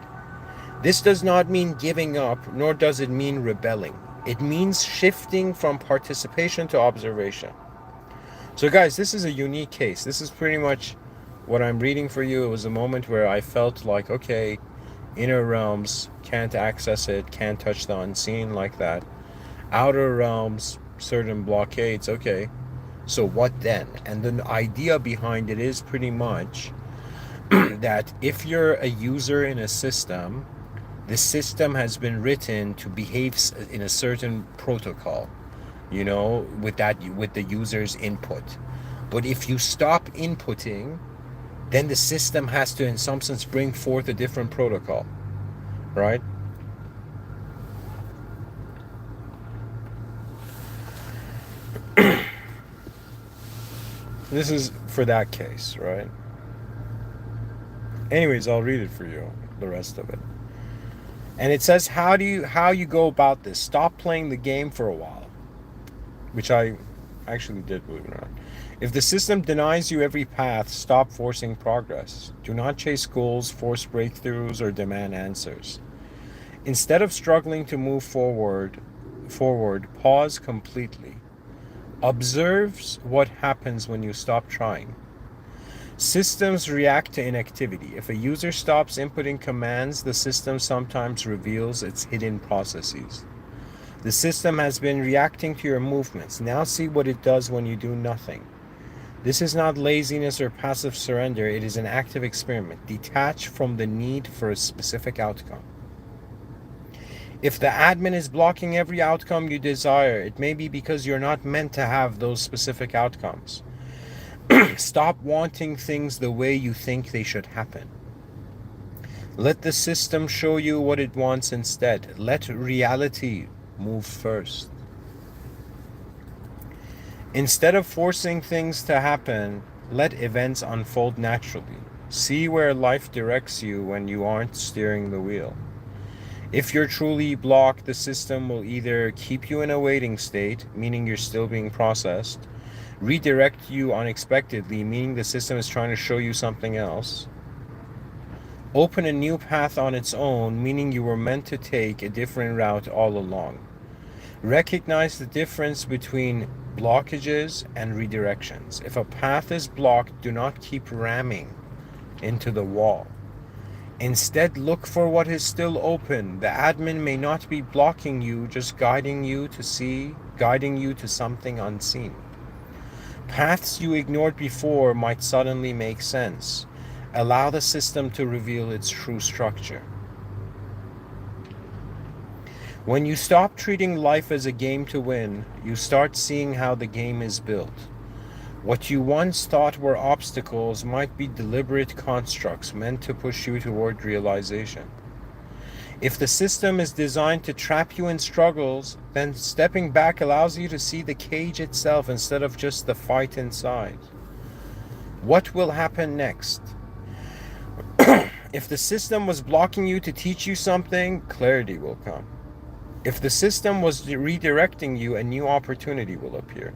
This does not mean giving up, nor does it mean rebelling. It means shifting from participation to observation. So guys, this is a unique case. This is pretty much what I'm reading for you. It was a moment where I felt like, okay, inner realms, can't access it, can't touch the unseen like that. Outer realms, certain blockades, okay. So what then? And the idea behind it is pretty much that if you're a user in a system, the system has been written to behave in a certain protocol, you know, with the user's input. But if you stop inputting, then the system has to, in some sense, bring forth a different protocol, right? This is for that case, right? Anyways, I'll read it for you, the rest of it. And it says how you go about this. Stop playing the game for a while, which I actually did, believe it or not. If the system denies you every path, stop forcing progress. Do not chase goals, force breakthroughs, or demand answers. Instead of struggling to move forward, pause completely. Observe what happens when you stop trying. Systems react to inactivity. If a user stops inputting commands, the system sometimes reveals its hidden processes. The system has been reacting to your movements. Now see what it does when you do nothing. This is not laziness or passive surrender. It is an active experiment, detached from the need for a specific outcome. If the admin is blocking every outcome you desire, it may be because you're not meant to have those specific outcomes. Stop wanting things the way you think they should happen. Let the system show you what it wants instead. Let reality move first. Instead of forcing things to happen, let events unfold naturally. See where life directs you when you aren't steering the wheel. If you're truly blocked, the system will either keep you in a waiting state, meaning you're still being processed, redirect you unexpectedly, meaning the system is trying to show you something else, open a new path on its own, meaning you were meant to take a different route all along. Recognize the difference between blockages and redirections. If a path is blocked, do not keep ramming into the wall. Instead, look for what is still open. The admin may not be blocking you, just guiding you to something unseen. Paths you ignored before might suddenly make sense. Allow the system to reveal its true structure. When you stop treating life as a game to win, you start seeing how the game is built. What you once thought were obstacles might be deliberate constructs meant to push you toward realization. If the system is designed to trap you in struggles, then stepping back allows you to see the cage itself instead of just the fight inside. What will happen next? If the system was blocking you to teach you something, clarity will come. If the system was redirecting you, a new opportunity will appear.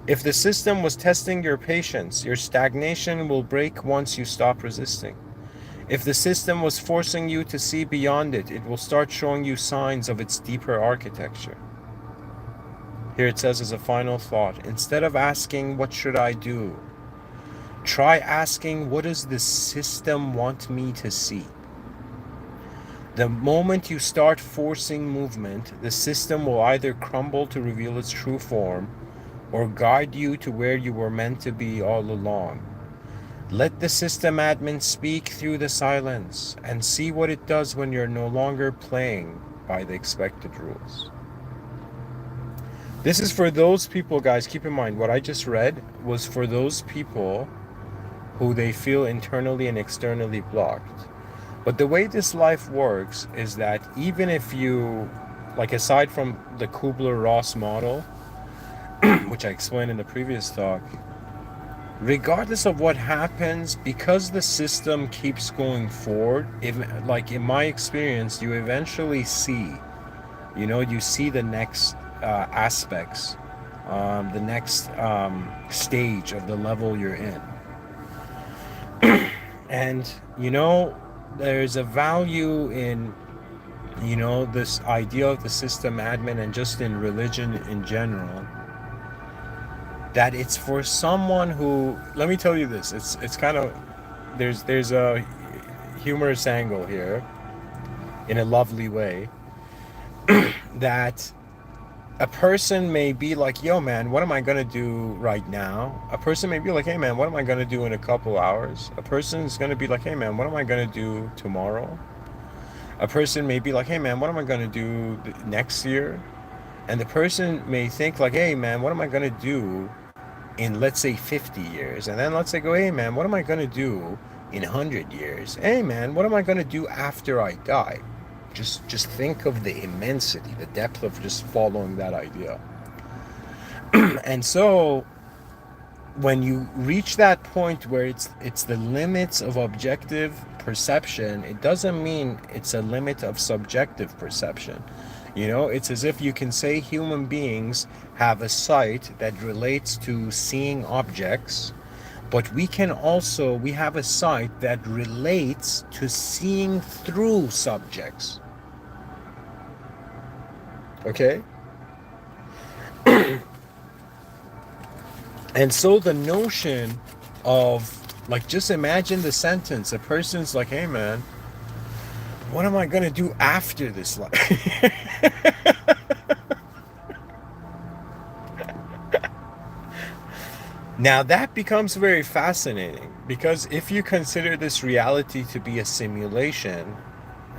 If the system was testing your patience, your stagnation will break once you stop resisting. If the system was forcing you to see beyond it, it will start showing you signs of its deeper architecture. Here it says as a final thought, instead of asking, what should I do? Try asking, what does the system want me to see? The moment you start forcing movement, the system will either crumble to reveal its true form, or guide you to where you were meant to be all along. Let the system admin speak through the silence and see what it does when you're no longer playing by the expected rules. This is for those people, guys, keep in mind, what I just read was for those people who they feel internally and externally blocked. But the way this life works is that even if you, like aside from the Kubler-Ross model, which I explained in the previous talk, regardless of what happens, because the system keeps going forward, like in my experience, you eventually see, you see the next aspects, the next stage of the level you're in. And, there's a value in, this idea of the system admin and just in religion in general, that it's for someone who, let me tell you this, it's kind of, there's a humorous angle here in a lovely way, that a person may be like, yo man, what am I gonna do right now? A person may be like, hey man, what am I gonna do in a couple hours? A person is gonna be like, hey man, what am I gonna do tomorrow? A person may be like, hey man, what am I gonna do next year? And the person may think like, hey man, what am I gonna do in, let's say, 50 years, and then let's say go, hey man, what am I going to do in 100 years? Hey man, what am I going to do after I die? Just think of the immensity, the depth of just following that idea. And so when you reach that point where it's the limits of objective perception, it doesn't mean it's a limit of subjective perception. You know, it's as if you can say human beings have a sight that relates to seeing objects, but we have a sight that relates to seeing through subjects. Okay? And so the notion of, like, just imagine the sentence. A person's like, hey man, what am I going to do after this life? Now that becomes very fascinating, because if you consider this reality to be a simulation,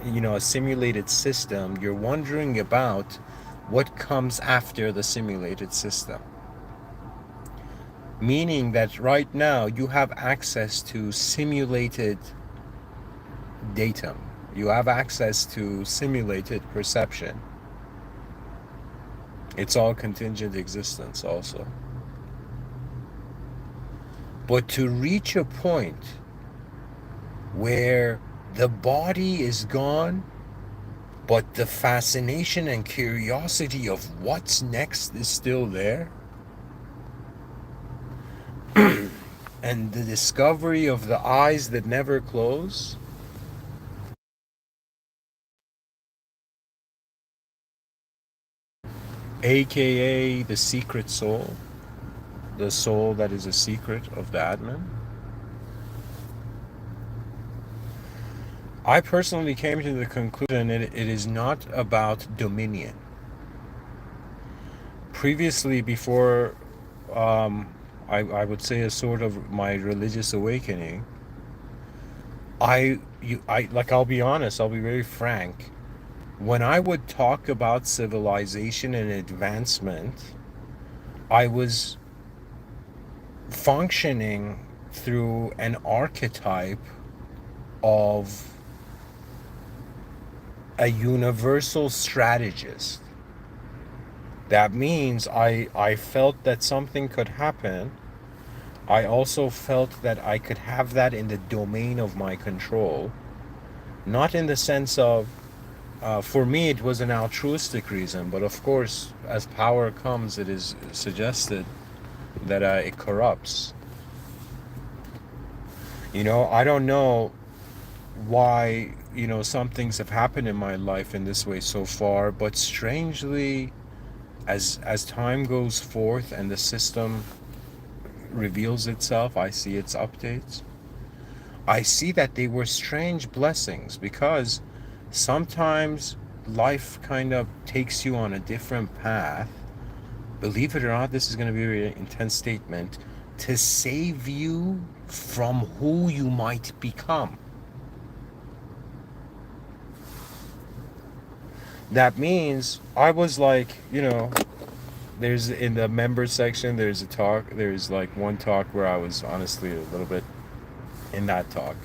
you know, a simulated system, you're wondering about what comes after the simulated system. Meaning that right now you have access to simulated datum. You have access to simulated perception. It's all contingent existence also. But to reach a point where the body is gone, but the fascination and curiosity of what's next is still there, and the discovery of the eyes that never close, aka the secret soul, the soul that is a secret of the Atman. I personally came to the conclusion that it is not about dominion. Previously, before I would say a sort of my religious awakening, I'll be honest, I'll be very frank. When I would talk about civilization and advancement, I was functioning through an archetype of a universal strategist. That means I felt that something could happen. I also felt that I could have that in the domain of my control. Not in the sense of, for me, it was an altruistic reason, but of course, as power comes, it is suggested that it corrupts. You know, I don't know why, you know, some things have happened in my life in this way so far, but strangely, as time goes forth and the system reveals itself, I see its updates. I see that they were strange blessings, because sometimes life kind of takes you on a different path. Believe it or not, this is going to be a very intense statement, to save you from who you might become. That means I was like, you know, there's in the members section, there's like one talk where I was honestly a little bit, in that talk,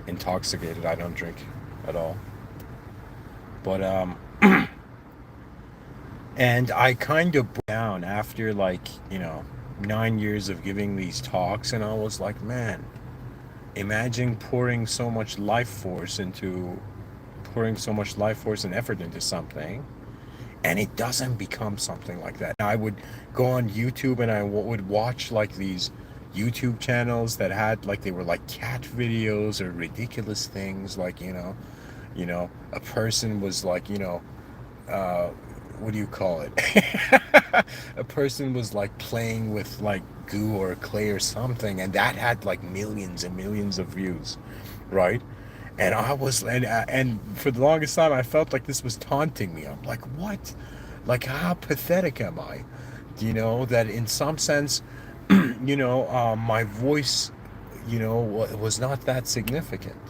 intoxicated. I don't drink at all. But and I kind of broke down after, like, you know, 9 years of giving these talks, and I was like, man, imagine pouring so much life force and effort into something, and it doesn't become something like that. I would go on YouTube and I would watch like these YouTube channels that had, like, they were like cat videos or ridiculous things, like, you know, a person was like, you know, what do you call it? A person was like playing with like goo or clay or something, and that had like millions and millions of views, right? And I was, and for the longest time, I felt like this was taunting me. I'm like, what? Like, how pathetic am I? You know, that in some sense, you know, my voice, you know, was not that significant.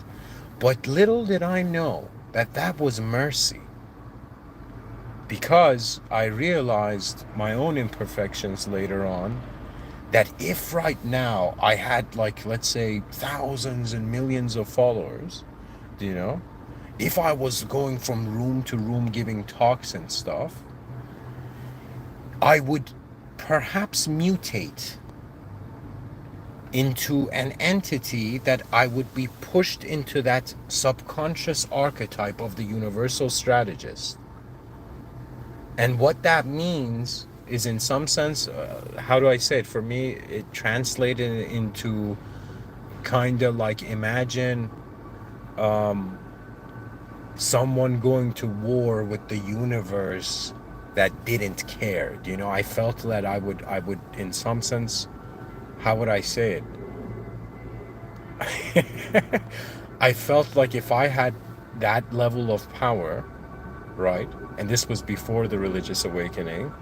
But little did I know that that was mercy, because I realized my own imperfections later on, That if right now I had, like, let's say thousands and millions of followers, you know, if I was going from room to room giving talks and stuff, I would perhaps mutate into an entity that I would be pushed into that subconscious archetype of the universal strategist. And what that means is, in some sense, how do I say it? For me, it translated into kind of like, imagine someone going to war with the universe that didn't care. You know, I felt that I would, in some sense, how would I say it? I felt like if I had that level of power, right? And this was before the religious awakening.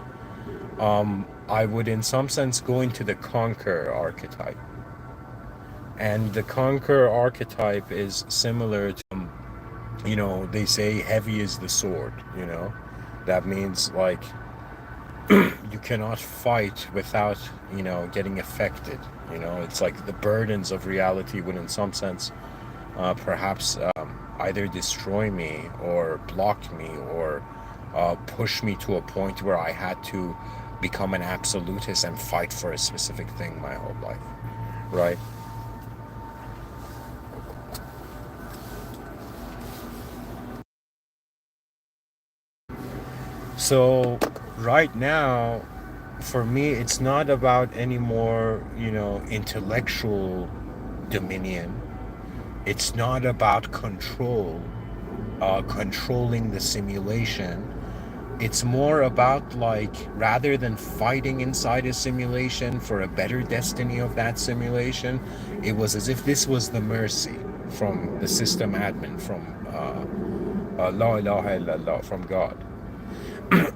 I would, in some sense, go into the conqueror archetype. And the conqueror archetype is similar to, you know, they say heavy is the sword, you know? That means, like, you cannot fight without, you know, getting affected. You know, it's like the burdens of reality would, in some sense, perhaps either destroy me or block me or push me to a point where I had to become an absolutist and fight for a specific thing my whole life, right? So right now, for me, it's not about any more, you know, intellectual dominion. It's not about control, controlling the simulation. It's more about, like, rather than fighting inside a simulation for a better destiny of that simulation, it was as if this was the mercy from the system admin, from La ilaha illallah, from God.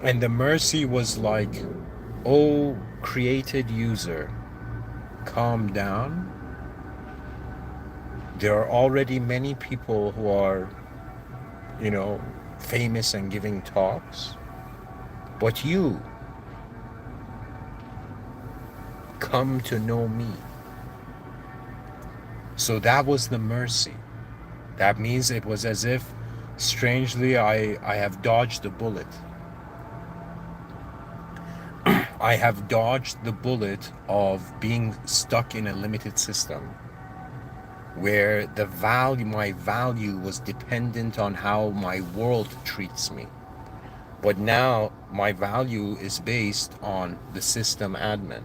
And the mercy was like, oh, created user, calm down. There are already many people who are, you know, famous and giving talks. But you come to know me. So that was the mercy. That means it was as if, strangely, I have dodged the bullet. I have dodged the bullet of being stuck in a limited system where the value, my value, was dependent on how my world treats me. But now my value is based on the system admin.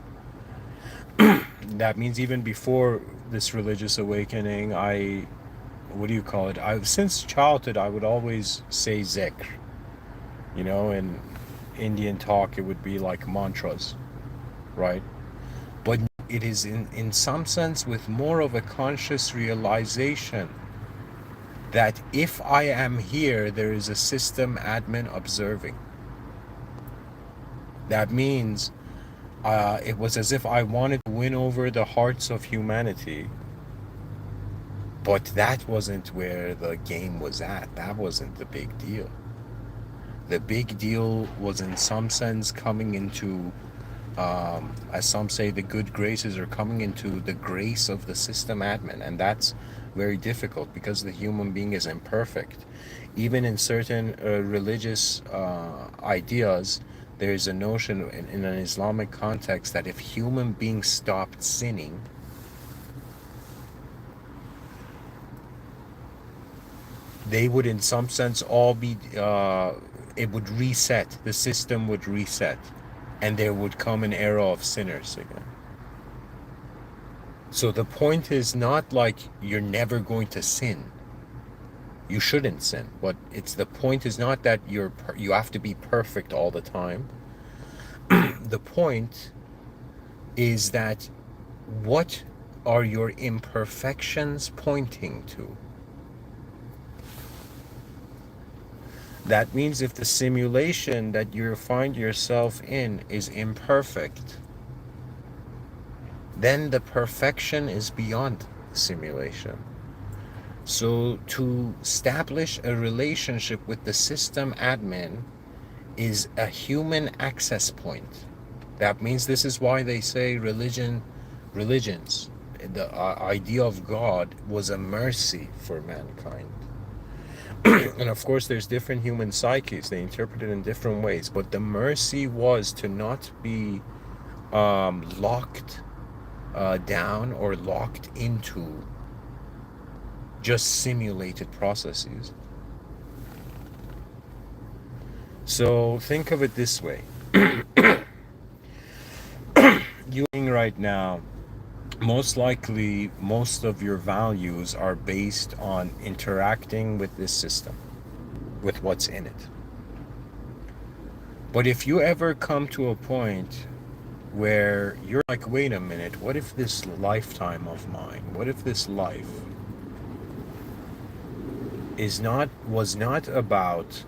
That means even before this religious awakening, what do you call it? Since childhood, I would always say zikr. You know, in Indian talk, it would be like mantras, right? But it is in some sense with more of a conscious realization that if I am here, there is a system admin observing. That means it was as if I wanted to win over the hearts of humanity, but that wasn't where the game was at. That wasn't the big deal. The big deal was, in some sense, coming into, as some say, the good graces, are coming into the grace of the system admin. And that's very difficult because the human being is imperfect. Even in certain religious ideas, there is a notion in an Islamic context that if human beings stopped sinning, they would, in some sense, all be, it would reset, the system would reset, and there would come an era of sinners again. So the point is not like you're never going to sin. You shouldn't sin, but the point is not that you have to be perfect all the time. The point is that, what are your imperfections pointing to? That means if the simulation that you find yourself in is imperfect, then the perfection is beyond the simulation. So to establish a relationship with the system admin is a human access point. That means this is why they say religions, the idea of God was a mercy for mankind. And of course, there's different human psyches. They interpret it in different ways. But the mercy was to not be locked down or locked into just simulated processes. So think of it this way. You right now, most likely, most of your values are based on interacting with this system, with what's in it. But if you ever come to a point where you're like, wait a minute, what if this lifetime of mine, what if this life was not about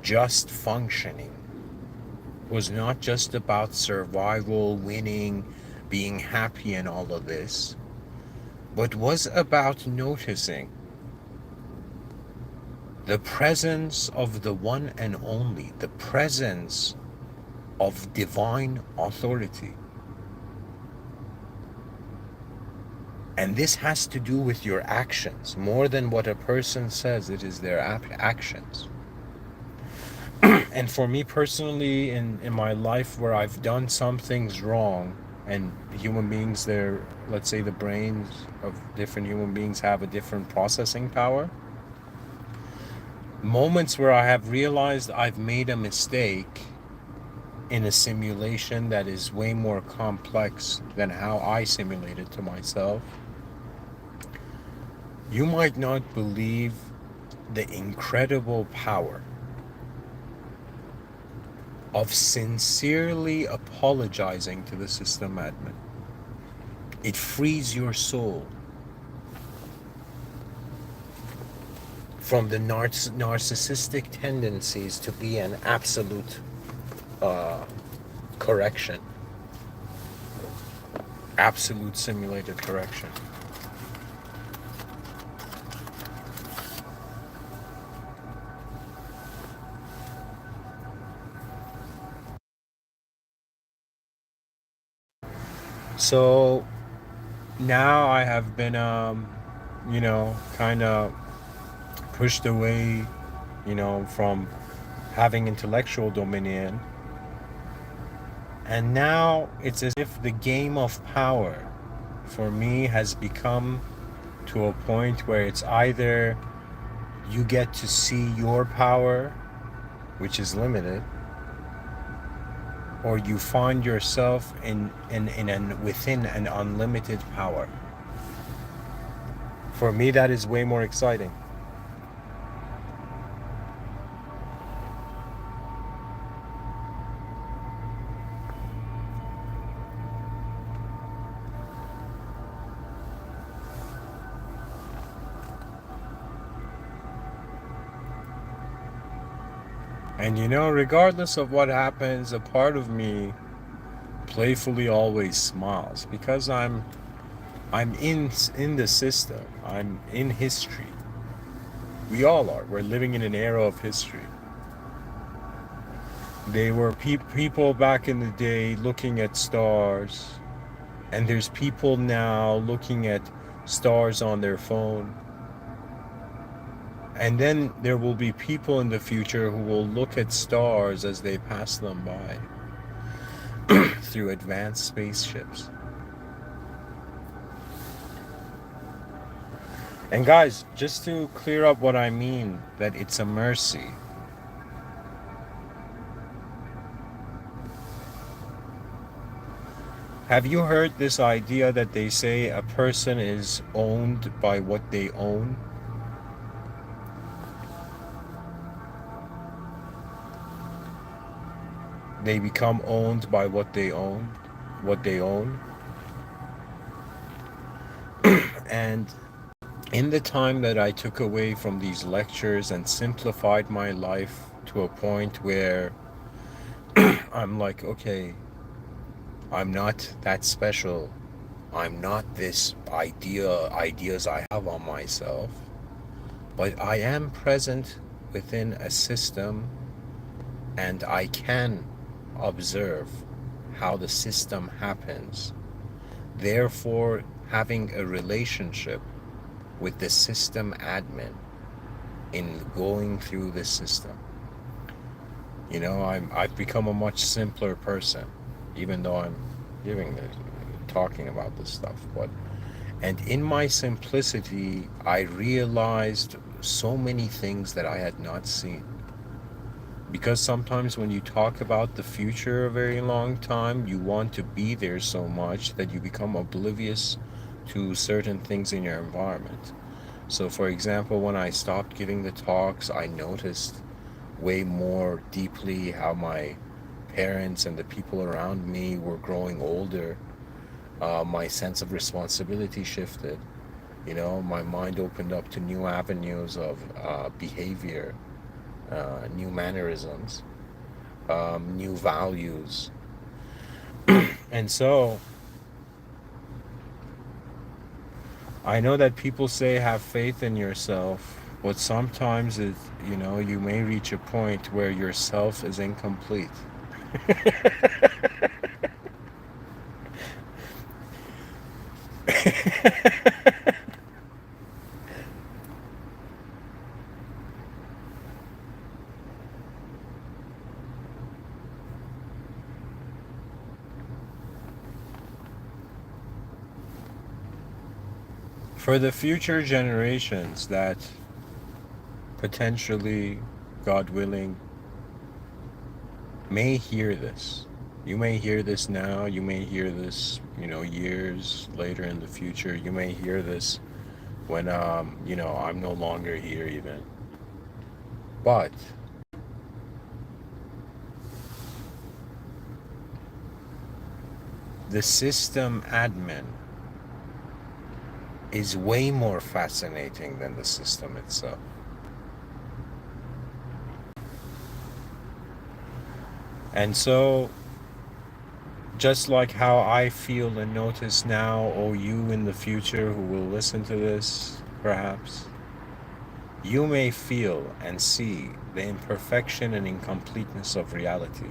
just functioning, was not just about survival, winning, being happy and all of this, but was about noticing the presence of the one and only, the presence of divine authority. And this has to do with your actions. More than what a person says, it is their actions. And for me personally, in my life where I've done some things wrong, and human beings, let's say the brains of different human beings have a different processing power. Moments where I have realized I've made a mistake in a simulation that is way more complex than how I simulated to myself. You might not believe the incredible power of sincerely apologizing to the system admin. It frees your soul from the narcissistic tendencies to be an absolute correction, absolute simulated correction. So now I have been, kind of pushed away, from having intellectual dominion. And now it's as if the game of power for me has become to a point where it's either you get to see your power, which is limited, or you find yourself within an unlimited power. For me, that is way more exciting. And regardless of what happens, a part of me playfully always smiles because I'm in the system. I'm in history. We all are. We're living in an era of history. They were people back in the day looking at stars, and there's people now looking at stars on their phone. And then there will be people in the future who will look at stars as they pass them by through advanced spaceships. And guys, just to clear up what I mean, that it's a mercy. Have you heard this idea that they say a person is owned by what they own? They become owned by what they own. And in the time that I took away from these lectures and simplified my life to a point where I'm like, okay, I'm not that special. I'm not this ideas I have on myself. But I am present within a system, and I can observe how the system happens, therefore having a relationship with the system admin in going through this system. You know, I've become a much simpler person, even though I'm talking about this stuff. And in my simplicity, I realized so many things that I had not seen. Because sometimes when you talk about the future a very long time, you want to be there so much that you become oblivious to certain things in your environment. So for example, when I stopped giving the talks, I noticed way more deeply how my parents and the people around me were growing older. My sense of responsibility shifted. You know, my mind opened up to new avenues of behavior, new mannerisms, new values. And so I know that people say have faith in yourself, but sometimes it, you know, you may reach a point where yourself is incomplete. For the future generations that potentially, God willing, may hear this. You may hear this now, you may hear this, you know, years later in the future. You may hear this when, you know, I'm no longer here even. But the system admin is way more fascinating than the system itself. And so, just like how I feel and notice now, or you in the future who will listen to this, perhaps, you may feel and see the imperfection and incompleteness of reality.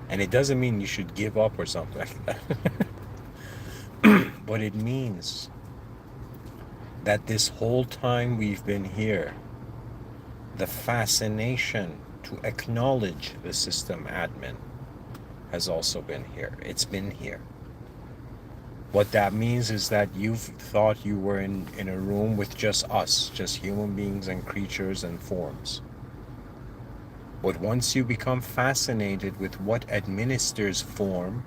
And it doesn't mean you should give up or something like that. But it means that this whole time we've been here, the fascination to acknowledge the system admin has also been here. It's been here. What that means is that you've thought you were in a room with just us, just human beings and creatures and forms. But once you become fascinated with what administers form,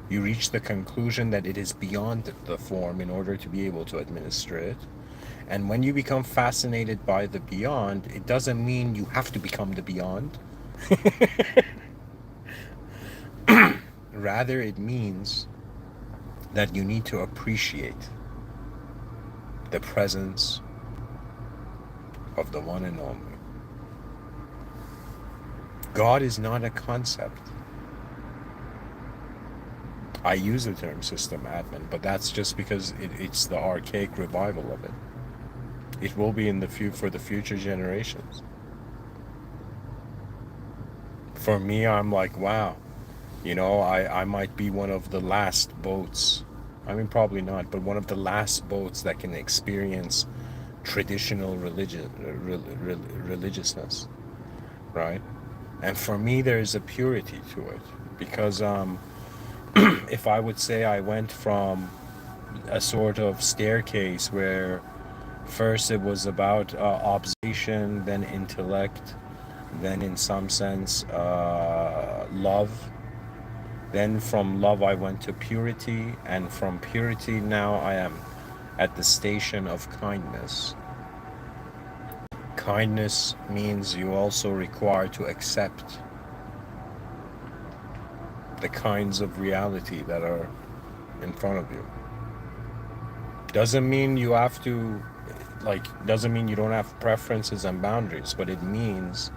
you reach the conclusion that it is beyond the form in order to be able to administer it. And when you become fascinated by the beyond, it doesn't mean you have to become the beyond. Rather, it means that you need to appreciate the presence of the one and only. God is not a concept. I use the term system admin, but that's just because it's the archaic revival of it. It will be in the for the future generations. For me, I'm like, wow, you know, I might be one of the last boats. I mean, probably not, but one of the last boats that can experience traditional religiousness, right? And for me, there's a purity to it, because if I would say I went from a sort of staircase where first it was about observation, then intellect, then in some sense love, then from love I went to purity, and from purity now I am at the station of kindness. Kindness means you also require to accept the kinds of reality that are in front of you. Doesn't mean you have to, doesn't mean you don't have preferences and boundaries, but it means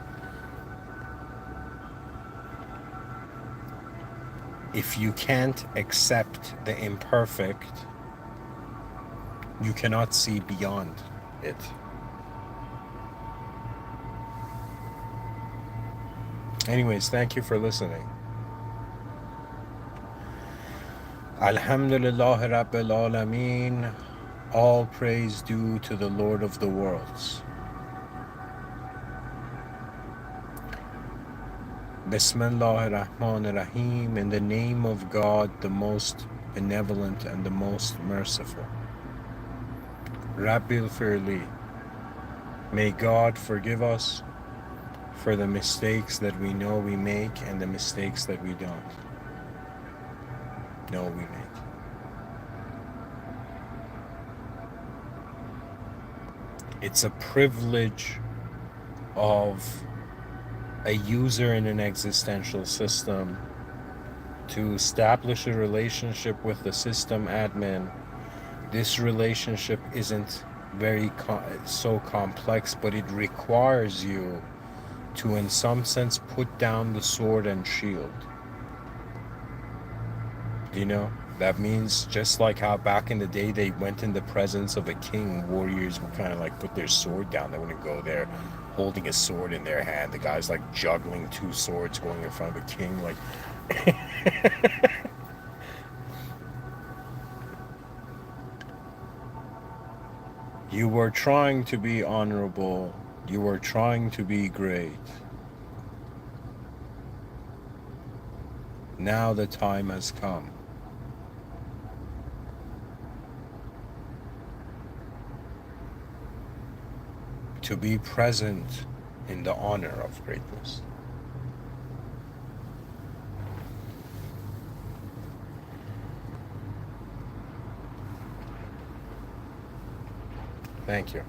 if you can't accept the imperfect, you cannot see beyond it. Anyways, thank you for listening. Alhamdulillah Rabbil Alameen. All praise due to the Lord of the worlds. Bismillah ar-Rahman ar-Rahim. In the name of God, the most benevolent and the most merciful. Rabbil Firli. May God forgive us for the mistakes that we know we make and the mistakes that we don't know we make. It's a privilege of a user in an existential system to establish a relationship with the system admin. This relationship isn't so complex, but it requires you to, in some sense, put down the sword and shield. You know, that means just like how back in the day they went in the presence of a king, warriors would kind of like put their sword down. They wouldn't go there holding a sword in their hand. The guy's like juggling two swords going in front of a king, like you were trying to be honorable, you were trying to be great. Now the time has come. To be present in the honor of greatness. Thank you.